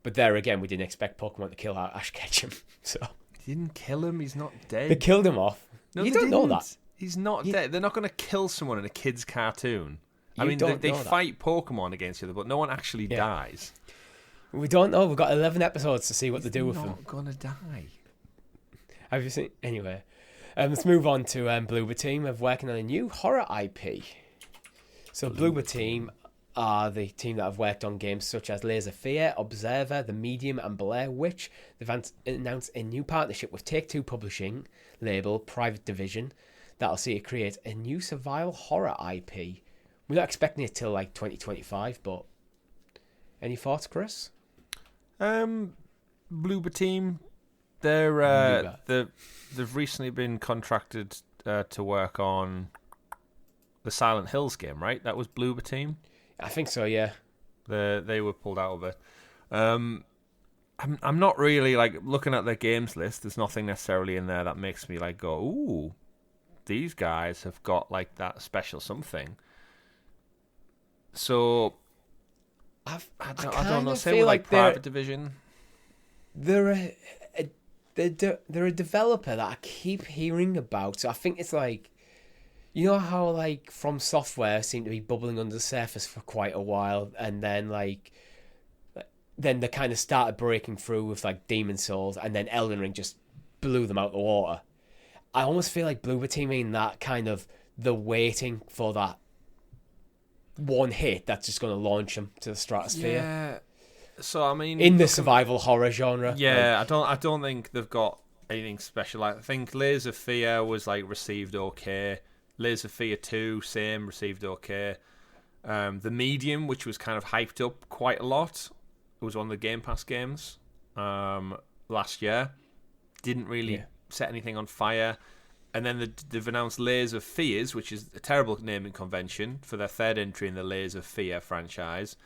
But there again, we didn't expect Pokemon to kill Ash Ketchum. So they didn't kill him. He's not dead. They killed him off. No, you don't know that. He's not dead. They're not going to kill someone in a kid's cartoon. I mean, they fight Pokemon against each other, but no one actually dies. We don't know. We've got 11 episodes to see what they do with him. He's not going to die. Have you seen? Anyway, let's move on to Bloober Team of working on a new horror IP. So Bloober Team are the team that have worked on games such as Layers of Fear, Observer, The Medium, and Blair Witch. They've announced a new partnership with Take-Two publishing label Private Division that'll see it create a new survival horror IP. We're not expecting it till like 2025, but any thoughts, Chris? Bloober Team, they've recently been contracted to work on the Silent Hills game, right? That was Bloober Team. I think so, yeah. They were pulled out of it. I'm not really like looking at their games list. There's nothing necessarily in there that makes me like go, ooh, these guys have got like that special something. So I don't know. Same with like Private Division. They're a developer that I keep hearing about. So I think it's like, you know how like From Software seemed to be bubbling under the surface for quite a while, and then they kind of started breaking through with like Demon Souls, and then Elden Ring just blew them out the water. I almost feel like Bloober Team mean that kind of the waiting for that one hit that's just going to launch them to the stratosphere. Yeah. So I mean, in the survival horror genre. Yeah, I don't think they've got anything special. I think Layers of Fear was like received okay. Layers of Fear 2, same, received okay. The Medium, which was kind of hyped up quite a lot, it was one of the Game Pass games last year. Didn't really set anything on fire. And then they've announced Layers of Fears, which is a terrible naming convention for their third entry in the Layers of Fear franchise.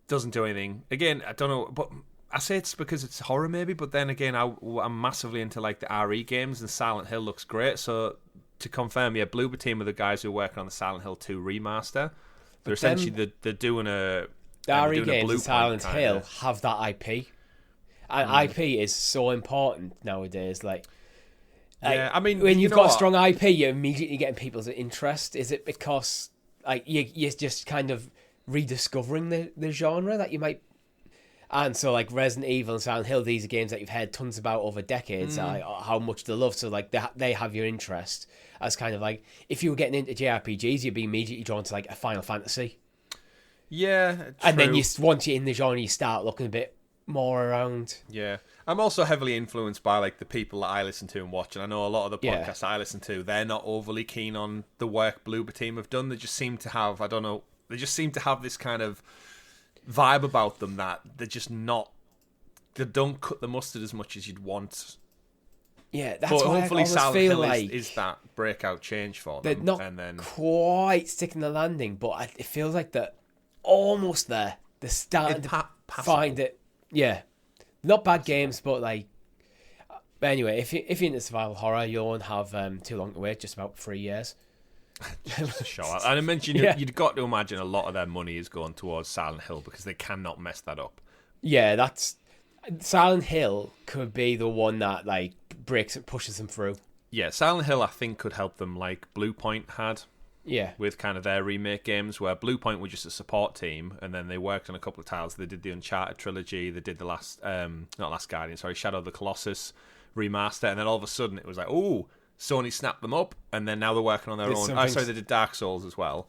Doesn't do anything. Again, I don't know, but I say it's because it's horror maybe, but then again, I'm massively into like the RE games, and Silent Hill looks great. So to confirm, Bloober Team are the guys who are working on the Silent Hill 2 remaster. They're essentially they're doing a the RE games and Silent Hill have that IP, and IP is so important nowadays. Like, I mean, when you've got a strong IP, you're immediately getting people's interest. Is it because like you're just kind of rediscovering the genre that you might? And so like Resident Evil and Silent Hill, these are games that you've heard tons about over decades, how much they love. So like they have your interest as kind of like, if you were getting into JRPGs, you'd be immediately drawn to like a Final Fantasy. Yeah, true. And then once you're in the genre, you start looking a bit more around. Yeah. I'm also heavily influenced by like the people that I listen to and watch, and I know a lot of the podcasts I listen to, they're not overly keen on the work Bloober Team have done. They just seem to have, I don't know, they just seem to have this kind of vibe about them that they're just not, they don't cut the mustard as much as you'd want. Yeah, that's why hopefully I Silent feel Hill like is that breakout change for them. They're not quite sticking the landing, but it feels like they're almost there. They're starting to find it. Yeah, not bad games, but like. But anyway, if you're into survival horror, you won't have too long to wait. Just about 3 years. Just a show. And I mentioned you'd got to imagine a lot of their money is going towards Silent Hill because they cannot mess that up. Yeah, that's Silent Hill could be the one that like breaks and pushes them through. Yeah, Silent Hill I think could help them like Bluepoint had. Yeah. With kind of their remake games where Bluepoint were just a support team and then they worked on a couple of titles. They did the Uncharted trilogy, they did the Shadow of the Colossus remaster, and then all of a sudden it was like, oh, Sony snapped them up, and then now they're working on their own. They did Dark Souls as well.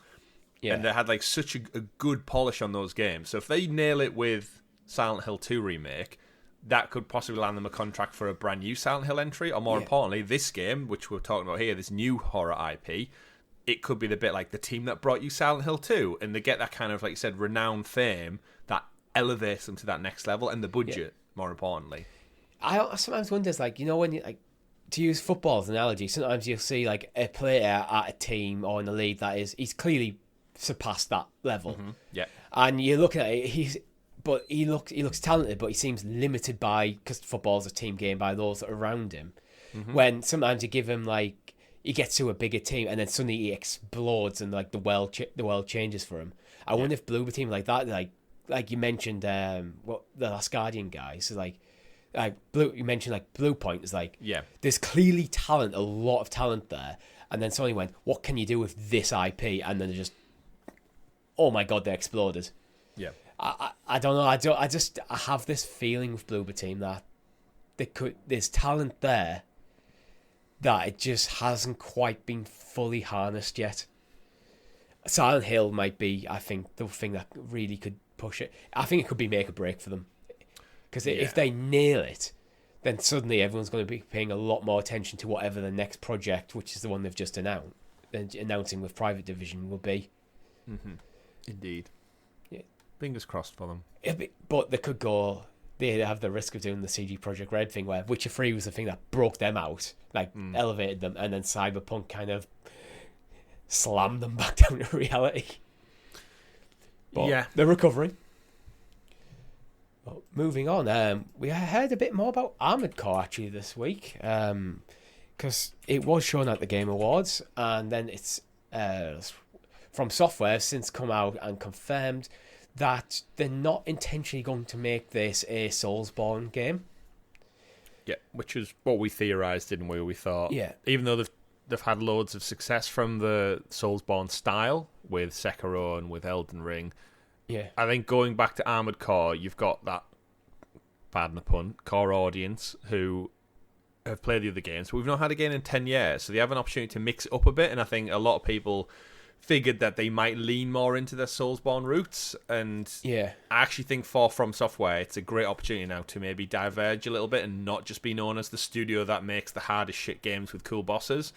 Yeah. And they had like such a good polish on those games. So if they nail it with Silent Hill 2 remake, that could possibly land them a contract for a brand new Silent Hill entry, or more importantly, this game, which we're talking about here, this new horror IP, it could be the bit like the team that brought you Silent Hill 2, and they get that kind of, like you said, renowned fame that elevates them to that next level, and the budget, more importantly. I sometimes wonder, like, you know, when you, like, to use football as an analogy, sometimes you'll see, like, a player at a team or in the league that he's clearly surpassed that level. Mm-hmm. Yeah. And you're looking at it, he looks talented, but he seems limited because football's a team game, by those that are around him. Mm-hmm. When sometimes you give him, like, he gets to a bigger team and then suddenly he explodes and, like, the world changes for him. I wonder if Bloober Team like that, like you mentioned, the Last Guardian guys, so you mentioned like Bluepoint is like, there's clearly talent, a lot of talent there, and then somebody went, what can you do with this IP? And then they just, oh my god, they exploded. Yeah. I don't know. I have this feeling with Bloober Team that there's talent there that it just hasn't quite been fully harnessed yet. Silent Hill might be, I think, the thing that really could push it. I think it could be make or break for them. Because if they nail it, then suddenly everyone's going to be paying a lot more attention to whatever the next project, which is the one they've just announcing with Private Division, will be. Mm-hmm. Indeed. Yeah. Fingers crossed for them. But they could go. They have the risk of doing the CG Project Red thing, where Witcher 3 was the thing that broke them out, elevated them, and then Cyberpunk kind of slammed them back down to reality. But they're recovering. Well, moving on, we heard a bit more about Armored Core actually this week, because it was shown at the Game Awards, and then it's From Software since come out and confirmed that they're not intentionally going to make this a Soulsborne game. Yeah, which is what we theorised, didn't we? We thought, even though they've had loads of success from the Soulsborne style with Sekiro and with Elden Ring. Yeah, I think going back to Armored Core, you've got that, pardon the pun, core audience who have played the other games, but we've not had a game in 10 years, so they have an opportunity to mix it up a bit, and I think a lot of people figured that they might lean more into their Soulsborne roots, and I actually think for From Software, it's a great opportunity now to maybe diverge a little bit and not just be known as the studio that makes the hardest shit games with cool bosses.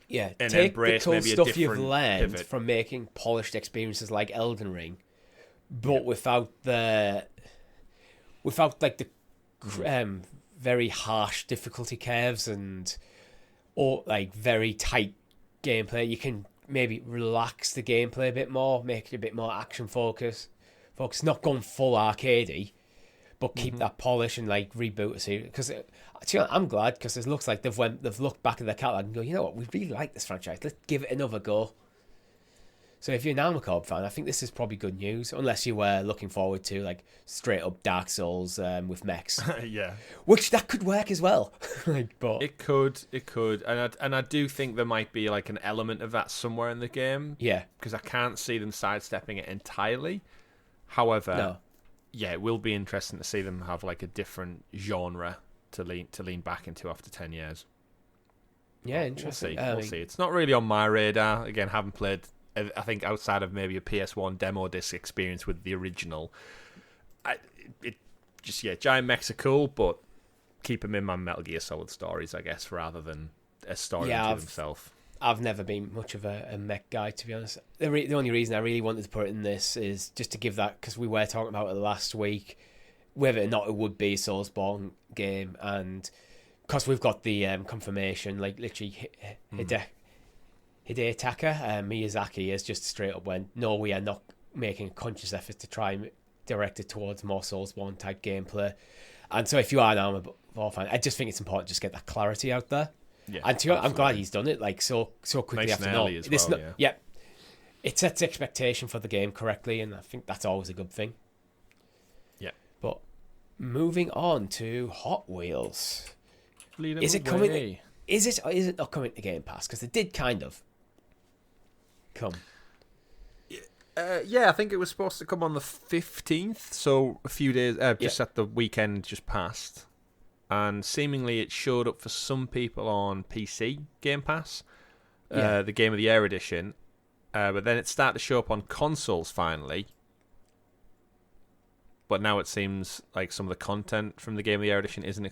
Yeah, and take embrace the cool maybe stuff a you've different learned pivot. from making polished experiences like Elden Ring, but without like the very harsh difficulty curves or like very tight gameplay. You can maybe relax the gameplay a bit more, make it a bit more action focus, not going full arcadey, but keep that polish and like reboot a series. Because I'm glad, because it looks like they've looked back at their catalog and go, you know what, we really like this franchise. Let's give it another go. So if you're an Armored Core fan, I think this is probably good news, unless you were looking forward to like straight up Dark Souls with mechs. Yeah, which that could work as well. But it could, and I do think there might be like an element of that somewhere in the game. Yeah, because I can't see them sidestepping it entirely. However, no. Yeah, it will be interesting to see them have like a different genre to lean back into after 10 years. Yeah, interesting. We'll see. It's not really on my radar. Again, haven't played. I think outside of maybe a PS1 demo disc experience with the original, giant mechs are cool, but keep them in my Metal Gear Solid stories, I guess, rather than a story unto themselves. I've never been much of a mech guy, to be honest. The only reason I really wanted to put it in this is just to give that, because we were talking about it last week, whether or not it would be a Soulsborne game, and because we've got the confirmation, like literally Hidetaka Miyazaki has just straight up went, no, we are not making a conscious effort to try and direct it towards more Soulsborne type gameplay. And so if you are an Armored Core fan, I just think it's important to just get that clarity out there. Yeah, and I'm glad he's done it like so quickly nice after and early as well. It sets expectation for the game correctly, and I think that's always a good thing. Yeah. But moving on to Hot Wheels. Is it coming? Is it not coming to Game Pass? Because it did kind of come. I think it was supposed to come on the 15th, so a few days, just at the weekend just passed. And seemingly it showed up for some people on PC Game Pass, the Game of the Year edition, but then it started to show up on consoles finally. But now it seems like some of the content from the Game of the Year edition isn't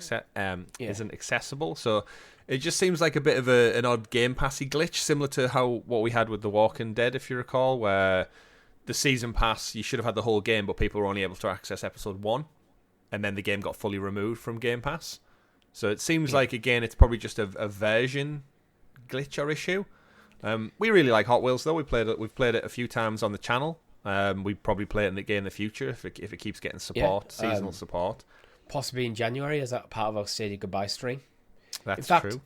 accessible. So it just seems like a bit of an odd Game Passy glitch, similar to what we had with The Walking Dead, if you recall, where the season pass, you should have had the whole game, but people were only able to access episode 1. And then the game got fully removed from Game Pass. So it seems like, again, it's probably just a version glitch or issue. We really like Hot Wheels, though. We've played it a few times on the channel. We probably play it again in the future if it keeps getting support, seasonal support. Possibly in January, as that part of our Stadia Goodbye stream. That's in fact, true.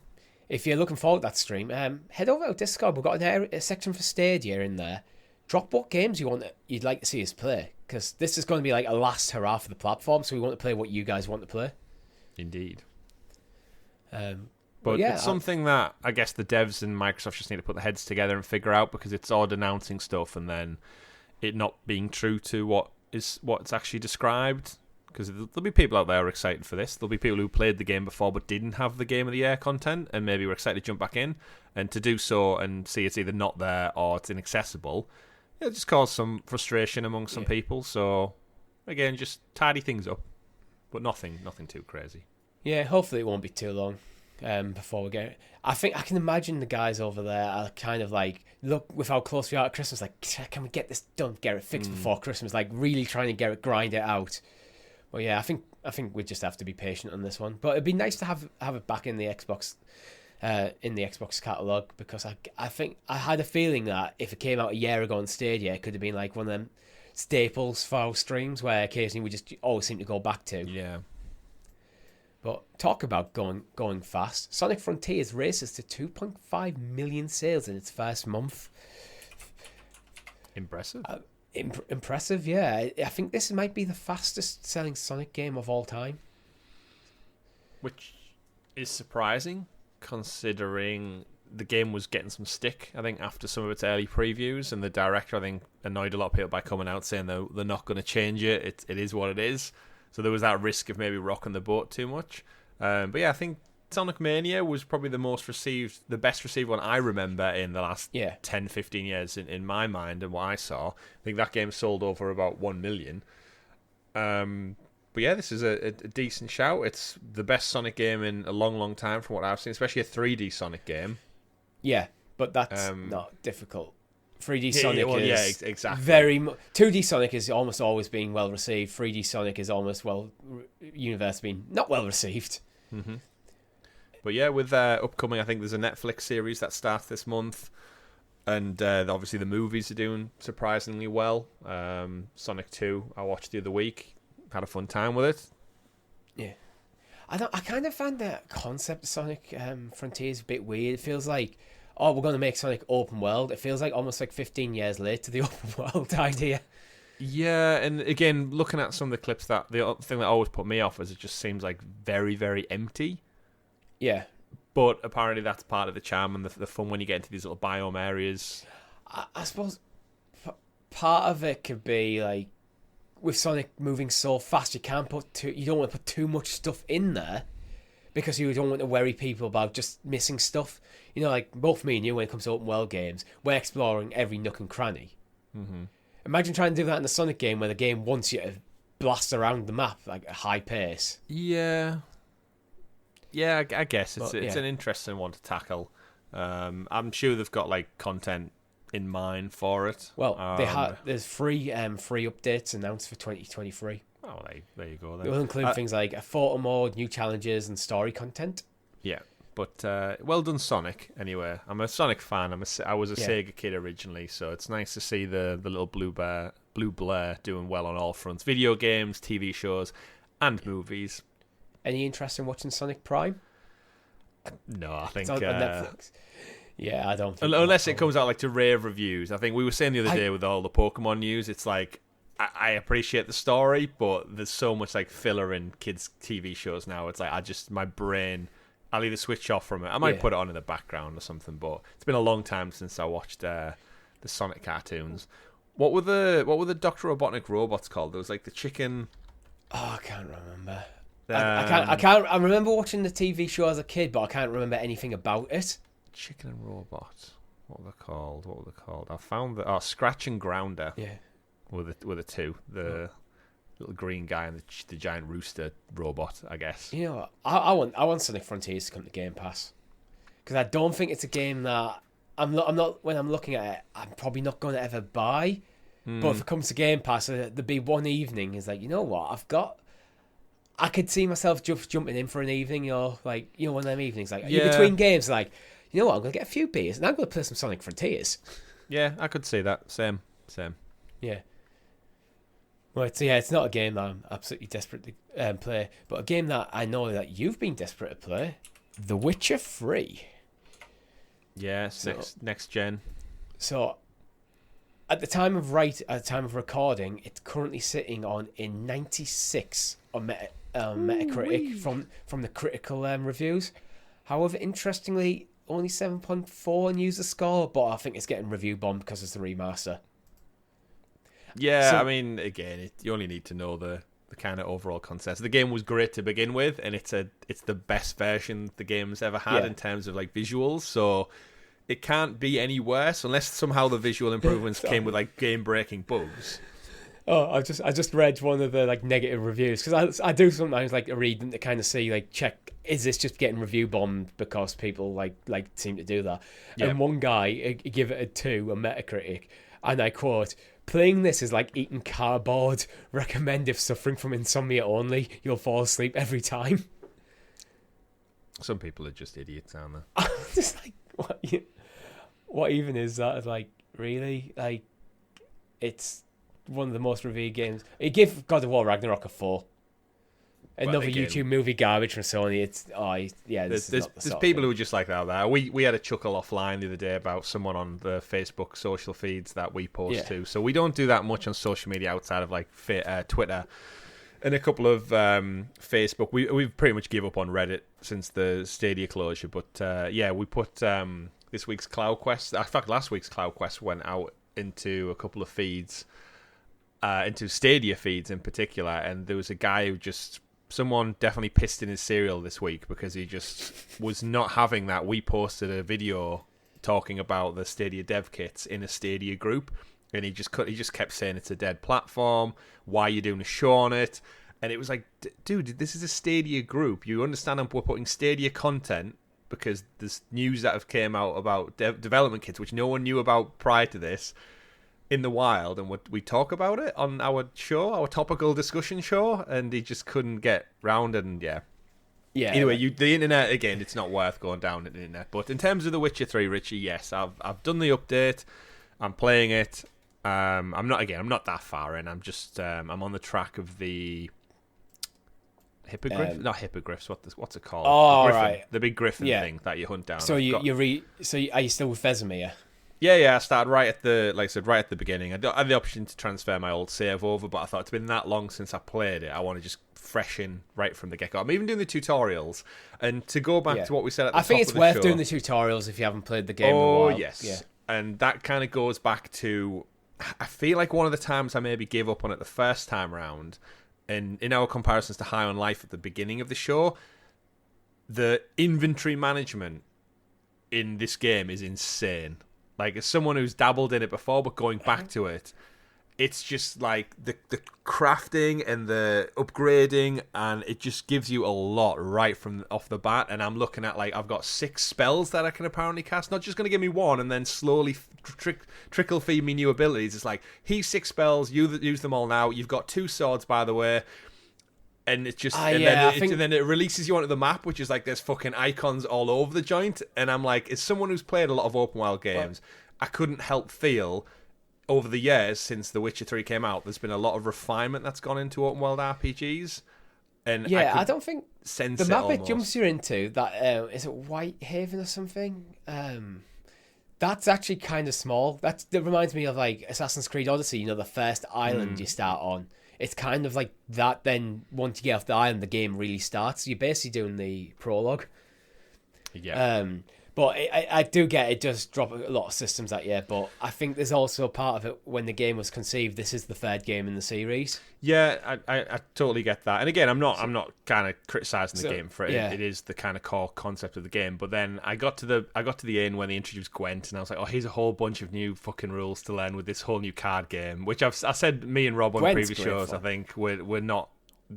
If you're looking forward to that stream, head over to Discord. We've got a section for Stadia in there. Drop what games you'd like to see us play, because this is going to be like a last hurrah for the platform, so we want to play what you guys want to play. Indeed. But it's something that I guess the devs and Microsoft just need to put their heads together and figure out, because it's odd announcing stuff and then it not being true to what's actually described. Because there'll be people out there who are excited for this. There'll be people who played the game before but didn't have the Game of the Year content and maybe were excited to jump back in. And to do so and see it's either not there or it's inaccessible, it'll just cause some frustration among some people. So, again, just tidy things up. But nothing too crazy. Yeah, hopefully it won't be too long before we get it. I think I can imagine the guys over there are kind of like, look, with how close we are to Christmas, like, can we get this done, get it fixed before Christmas? Like, really trying to grind it out. Well, yeah, I think we just have to be patient on this one. But it'd be nice to have it back in the Xbox catalog, because I think I had a feeling that if it came out a year ago on Stadia, it could have been like one of them staples for our streams where occasionally we just always seem to go back to. Yeah. But talk about going fast. Sonic Frontiers races to 2.5 million sales in its first month. Impressive. Impressive, yeah. I think this might be the fastest selling Sonic game of all time. Which is surprising, considering the game was getting some stick, I think, after some of its early previews, and the director, I think, annoyed a lot of people by coming out saying they're not going to change it. It is what it is. So there was that risk of maybe rocking the boat too much. But yeah, I think Sonic Mania was probably the best received one I remember in the last 10, 15 years in my mind and what I saw. I think that game sold over about 1 million. But yeah, this is a decent shout. It's the best Sonic game in a long, long time from what I've seen, especially a 3D Sonic game. Yeah, but that's not difficult. 3D Sonic is exactly. 2D Sonic is almost always being well received. 3D Sonic is almost universe being not well received. Mm-hmm. But yeah, with upcoming, I think there's a Netflix series that starts this month, and obviously the movies are doing surprisingly well. Sonic 2, I watched the other week, had a fun time with it. Yeah, I kind of found the concept of Sonic Frontiers a bit weird. It feels like, we're going to make Sonic open world. It feels like almost like 15 years late to the open world idea. Yeah, and again, looking at some of the clips, the thing that always put me off is it just seems like very, very empty. Yeah. But apparently that's part of the charm and the fun when you get into these little biome areas. I suppose part of it could be like, with Sonic moving so fast, you don't want to put too much stuff in there because you don't want to worry people about just missing stuff. You know, like both me and you, when it comes to open world games, we're exploring every nook and cranny. Mm-hmm. Imagine trying to do that in the Sonic game where the game wants you to blast around the map like at a high pace. Yeah, I guess it's an interesting one to tackle. I'm sure they've got like content in mind for it. Well, there's free updates announced for 2023. Oh, there you go. Then. It will include things like a photo mode, new challenges, and story content. Yeah, but well done, Sonic. Anyway, I'm a Sonic fan. I was a Sega kid originally, so it's nice to see the little Blue Blair doing well on all fronts: video games, TV shows, and movies. Any interest in watching Sonic Prime? No, I think it's on Netflix. Yeah, I don't think unless it comes out like to rave reviews. I think we were saying the other day with all the Pokemon news, it's like I appreciate the story, but there's so much like filler in kids' TV shows now. It's like my brain, I'll either switch off from it. I might put it on in the background or something, but it's been a long time since I watched the Sonic cartoons. What were the Dr. Robotnik robots called? There was like the chicken. Oh, I can't remember. I can't. I remember watching the TV show as a kid, but I can't remember anything about it. Chicken and Robot. What were they called? I found that. Scratch and Grounder. Yeah. Were the two. The little green guy and the giant rooster robot, I guess. You know what? I want Sonic Frontiers to come to Game Pass, because I don't think it's a game that I'm not when I'm looking at it, I'm probably not going to ever buy. But if it comes to Game Pass, there'd be one evening. It's like, you know what? I could see myself just jumping in for an evening, one of them evenings, like between games, like, you know what, I'm going to get a few beers and I'm going to play some Sonic Frontiers. Yeah, I could see that. Same. Yeah. Right, so it's not a game that I'm absolutely desperate to play, but a game that I know that you've been desperate to play, The Witcher 3. Yes, next gen. So, at the time of recording, it's currently sitting on a 96 on Metacritic from the critical reviews. However, interestingly, only 7.4 on user score, but I think it's getting review bombed because it's the remaster. Yeah, so, I mean, again, you only need to know the kind of overall consensus. The game was great to begin with, and it's the best version the game's ever had in terms of like visuals. So it can't be any worse unless somehow the visual improvements came with like game-breaking bugs. Oh, I just read one of the like negative reviews, because I do sometimes like read them to kind of see, like, check, is this just getting review bombed because people like seem to do that. Yeah. And one guy give it a 2 on Metacritic, and I quote, "Playing this is like eating cardboard. Recommend if suffering from insomnia only. You'll fall asleep every time." Some people are just idiots, aren't they? I'm just like, what even is that? Like, really? Like, it's one of the most reviewed games. You give God of War Ragnarok a 4. Another YouTube movie garbage from Sony. There's people who are just like that out there. We had a chuckle offline the other day about someone on the Facebook social feeds that we post to. So we don't do that much on social media outside of like Twitter and a couple of Facebook. We've pretty much give up on Reddit since the Stadia closure. But we put this week's CloudQuest. In fact, last week's CloudQuest went out into a couple of feeds. Into Stadia feeds in particular, and there was a guy who just someone definitely pissed in his cereal this week because he just was not having that. We posted a video talking about the Stadia dev kits in a Stadia group, and he just kept saying it's a dead platform. Why are you doing a show on it? And it was like, dude, this is a Stadia group. You understand we're putting Stadia content because there's news that have came out about development kits, which no one knew about prior to this, in the wild, and we talk about it on our show, our topical discussion show, and he just couldn't get round. And yeah. Anyway, the internet again. It's not worth going down the internet. But in terms of The Witcher 3, Richie, yes, I've done the update. I'm playing it. I'm not that far in. I'm just I'm on the track of the hippogriff, not hippogriffs. What's it called? Oh, the griffin, right, the big griffin thing that you hunt down. So are you still with Vesemir? Yeah, I started right at the beginning. I had the option to transfer my old save over, but I thought it's been that long since I played it. I want to just freshen right from the get-go. I'm even doing the tutorials. And to go back to what we said at the top of the show... I think it's worth doing the tutorials if you haven't played the game in a while. Oh, yes. Yeah. And that kind of goes back to... I feel like one of the times I maybe gave up on it the first time round, and in our comparisons to High on Life at the beginning of the show, the inventory management in this game is insane. Like, as someone who's dabbled in it before, but going back to it, it's just like the crafting and the upgrading, and it just gives you a lot right from off the bat. And I'm looking at, like, I've got 6 spells that I can apparently cast. Not just going to give me one and then slowly trickle feed me new abilities. It's like, here's 6 spells, use them all now. You've got 2 swords, by the way. And it's just, and then it releases you onto the map, which is like there's fucking icons all over the joint. And I'm like, as someone who's played a lot of open world games, I couldn't help feel over the years since The Witcher 3 came out, there's been a lot of refinement that's gone into open world RPGs. And I don't think sense the map it it jumps you into that is it Whitehaven or something. That's actually kind of small. That reminds me of like Assassin's Creed Odyssey. You know, the first island you start on. It's kind of like that. Then once you get off the island, the game really starts. You're basically doing the prologue. Yeah. But I do get it does drop a lot of systems at you. But I think there's also part of it when the game was conceived. This is the 3rd game in the series. Yeah, I totally get that. And again, I'm not kind of criticizing the game for it. Yeah. It is the kind of core concept of the game. But then I got to the end when they introduced Gwent, and I was like, oh, here's a whole bunch of new fucking rules to learn with this whole new card game. Which I said, me and Rob on Gwent's previous shows, I think we're not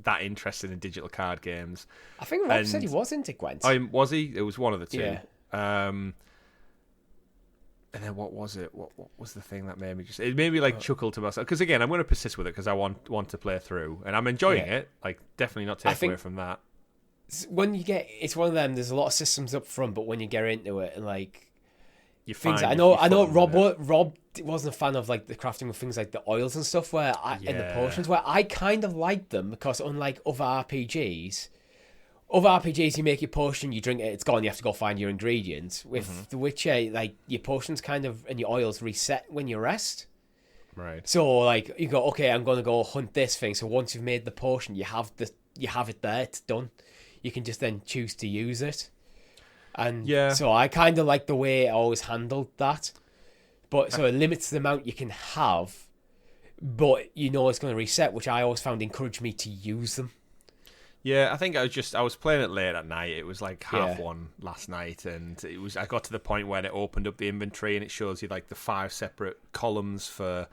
that interested in digital card games. I think Rob said he was into Gwent. Was he? It was one of the two. Yeah. And then what was it? What was the thing that made me it made me like chuckle to myself? Because again, I'm going to persist with it because I want to play through, and I'm enjoying it. Like, definitely not take away from that. When you get, it's one of them. There's a lot of systems up front, but when you get into it and like you things, find I know Rob wasn't a fan of like the crafting of things like the oils and stuff and the potions, where I kind of liked them because unlike other RPGs, you make your potion, you drink it, it's gone, you have to go find your ingredients. With The Witcher, like, your potions kind of, and your oils reset when you rest. Right. So, like, you go, okay, I'm going to go hunt this thing. So once you've made the potion, you have it there, it's done. You can just then choose to use it. And so I kind of like the way I always handled that. But so it limits the amount you can have, but you know it's going to reset, which I always found encouraged me to use them. Yeah, I think I was playing it late at night. It was like 1:30 last night, and I got to the point where it opened up the inventory and it shows you like the 5 separate columns for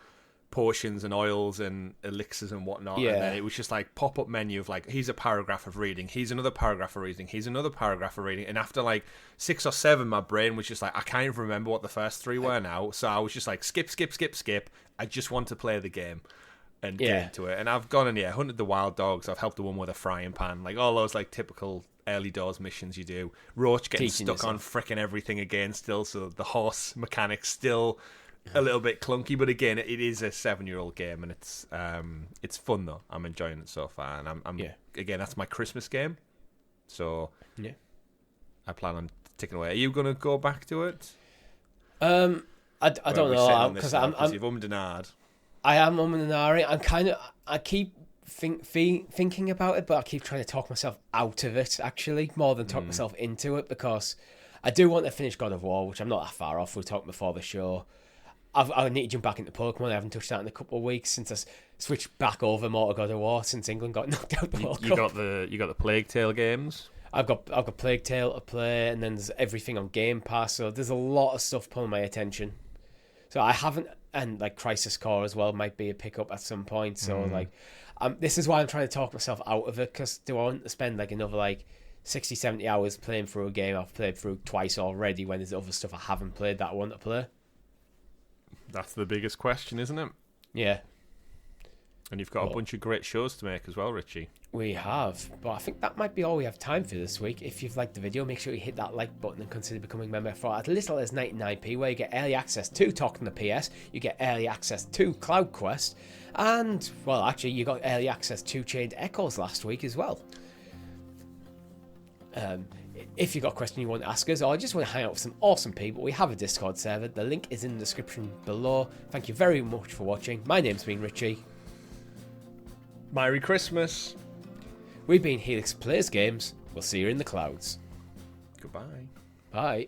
potions and oils and elixirs and whatnot. Yeah. And then it was just like pop-up menu of like, here's a paragraph of reading, here's another paragraph of reading, here's another paragraph of reading. And after like 6 or 7, my brain was just like, I can't even remember what the first 3 were now. So I was just like, skip. I just want to play the game and get into it. And I've gone and hunted the wild dogs. I've helped the one with a frying pan, like all those like typical early doors missions you do. Roach getting stuck on fricking everything again still, so the horse mechanics still a little bit clunky, but again, it is a 7-year-old game, and it's fun though. I'm enjoying it so far, and I'm again, that's my Christmas game, so I plan on taking away. Are you gonna go back to it? I don't know, because you've ummed and ahed. I am umming and ahhing. I keep thinking about it, but I keep trying to talk myself out of it, actually, more than talk myself into it, because I do want to finish God of War, which I'm not that far off. We talked before the show. I need to jump back into Pokemon. I haven't touched that in a couple of weeks since I switched back over more to God of War since England got knocked out the World Cup. You got the Plague Tale games. I've got Plague Tale to play, and then there's everything on Game Pass. So there's a lot of stuff pulling my attention. So I haven't, and like Crisis Core as well might be a pickup at some point. So like, this is why I'm trying to talk myself out of it, because do I want to spend like another like 60, 70 hours playing through a game I've played through twice already when there's other stuff I haven't played that I want to play? That's the biggest question, isn't it? Yeah. And you've got a bunch of great shows to make as well, Richie. We have, but I think that might be all we have time for this week. If you've liked the video, make sure you hit that like button and consider becoming a member for as little as 99p, where you get early access to Talking the PS, you get early access to CloudQuest, and, well, actually, you got early access to Chained Echoes last week as well. If you've got a question you want to ask us, or just want to hang out with some awesome people, we have a Discord server. The link is in the description below. Thank you very much for watching. My name's been Richie. Merry Christmas. We've been Helix Plays Games. We'll see you in the clouds. Goodbye. Bye.